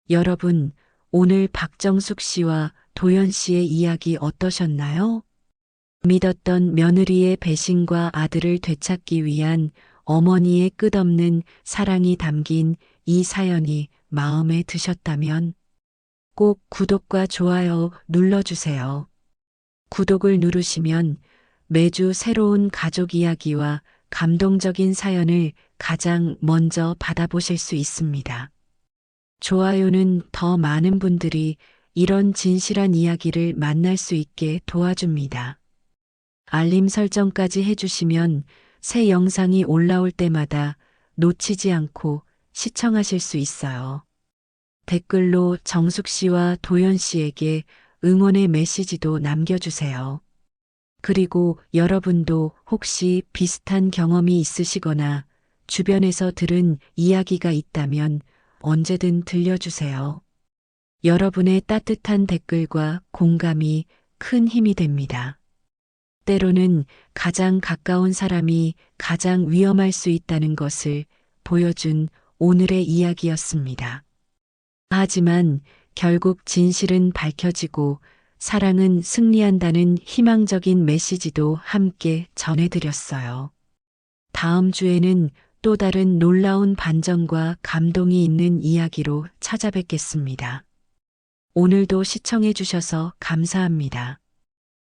여러분, 오늘 박정숙 씨와 도연 씨의 이야기 어떠셨나요? 믿었던 며느리의 배신과 아들을 되찾기 위한 어머니의 끝없는 사랑이 담긴 이 사연이 마음에 드셨다면 꼭 구독과 좋아요 눌러주세요. 구독을 누르시면 매주 새로운 가족 이야기와 감동적인 사연을 가장 먼저 받아보실 수 있습니다. 좋아요는 더 많은 분들이 이런 진실한 이야기를 만날 수 있게 도와줍니다. 알림 설정까지 해주시면 새 영상이 올라올 때마다 놓치지 않고 시청하실 수 있어요. 댓글로 정숙 씨와 도연 씨에게 응원의 메시지도 남겨주세요. 그리고 여러분도 혹시 비슷한 경험이 있으시거나 주변에서 들은 이야기가 있다면 언제든 들려주세요. 여러분의 따뜻한 댓글과 공감이 큰 힘이 됩니다. 때로는 가장 가까운 사람이 가장 위험할 수 있다는 것을 보여준 오늘의 이야기였습니다. 하지만 결국 진실은 밝혀지고 사랑은 승리한다는 희망적인 메시지도 함께 전해드렸어요. 다음 주에는 또 다른 놀라운 반전과 감동이 있는 이야기로 찾아뵙겠습니다. 오늘도 시청해주셔서 감사합니다.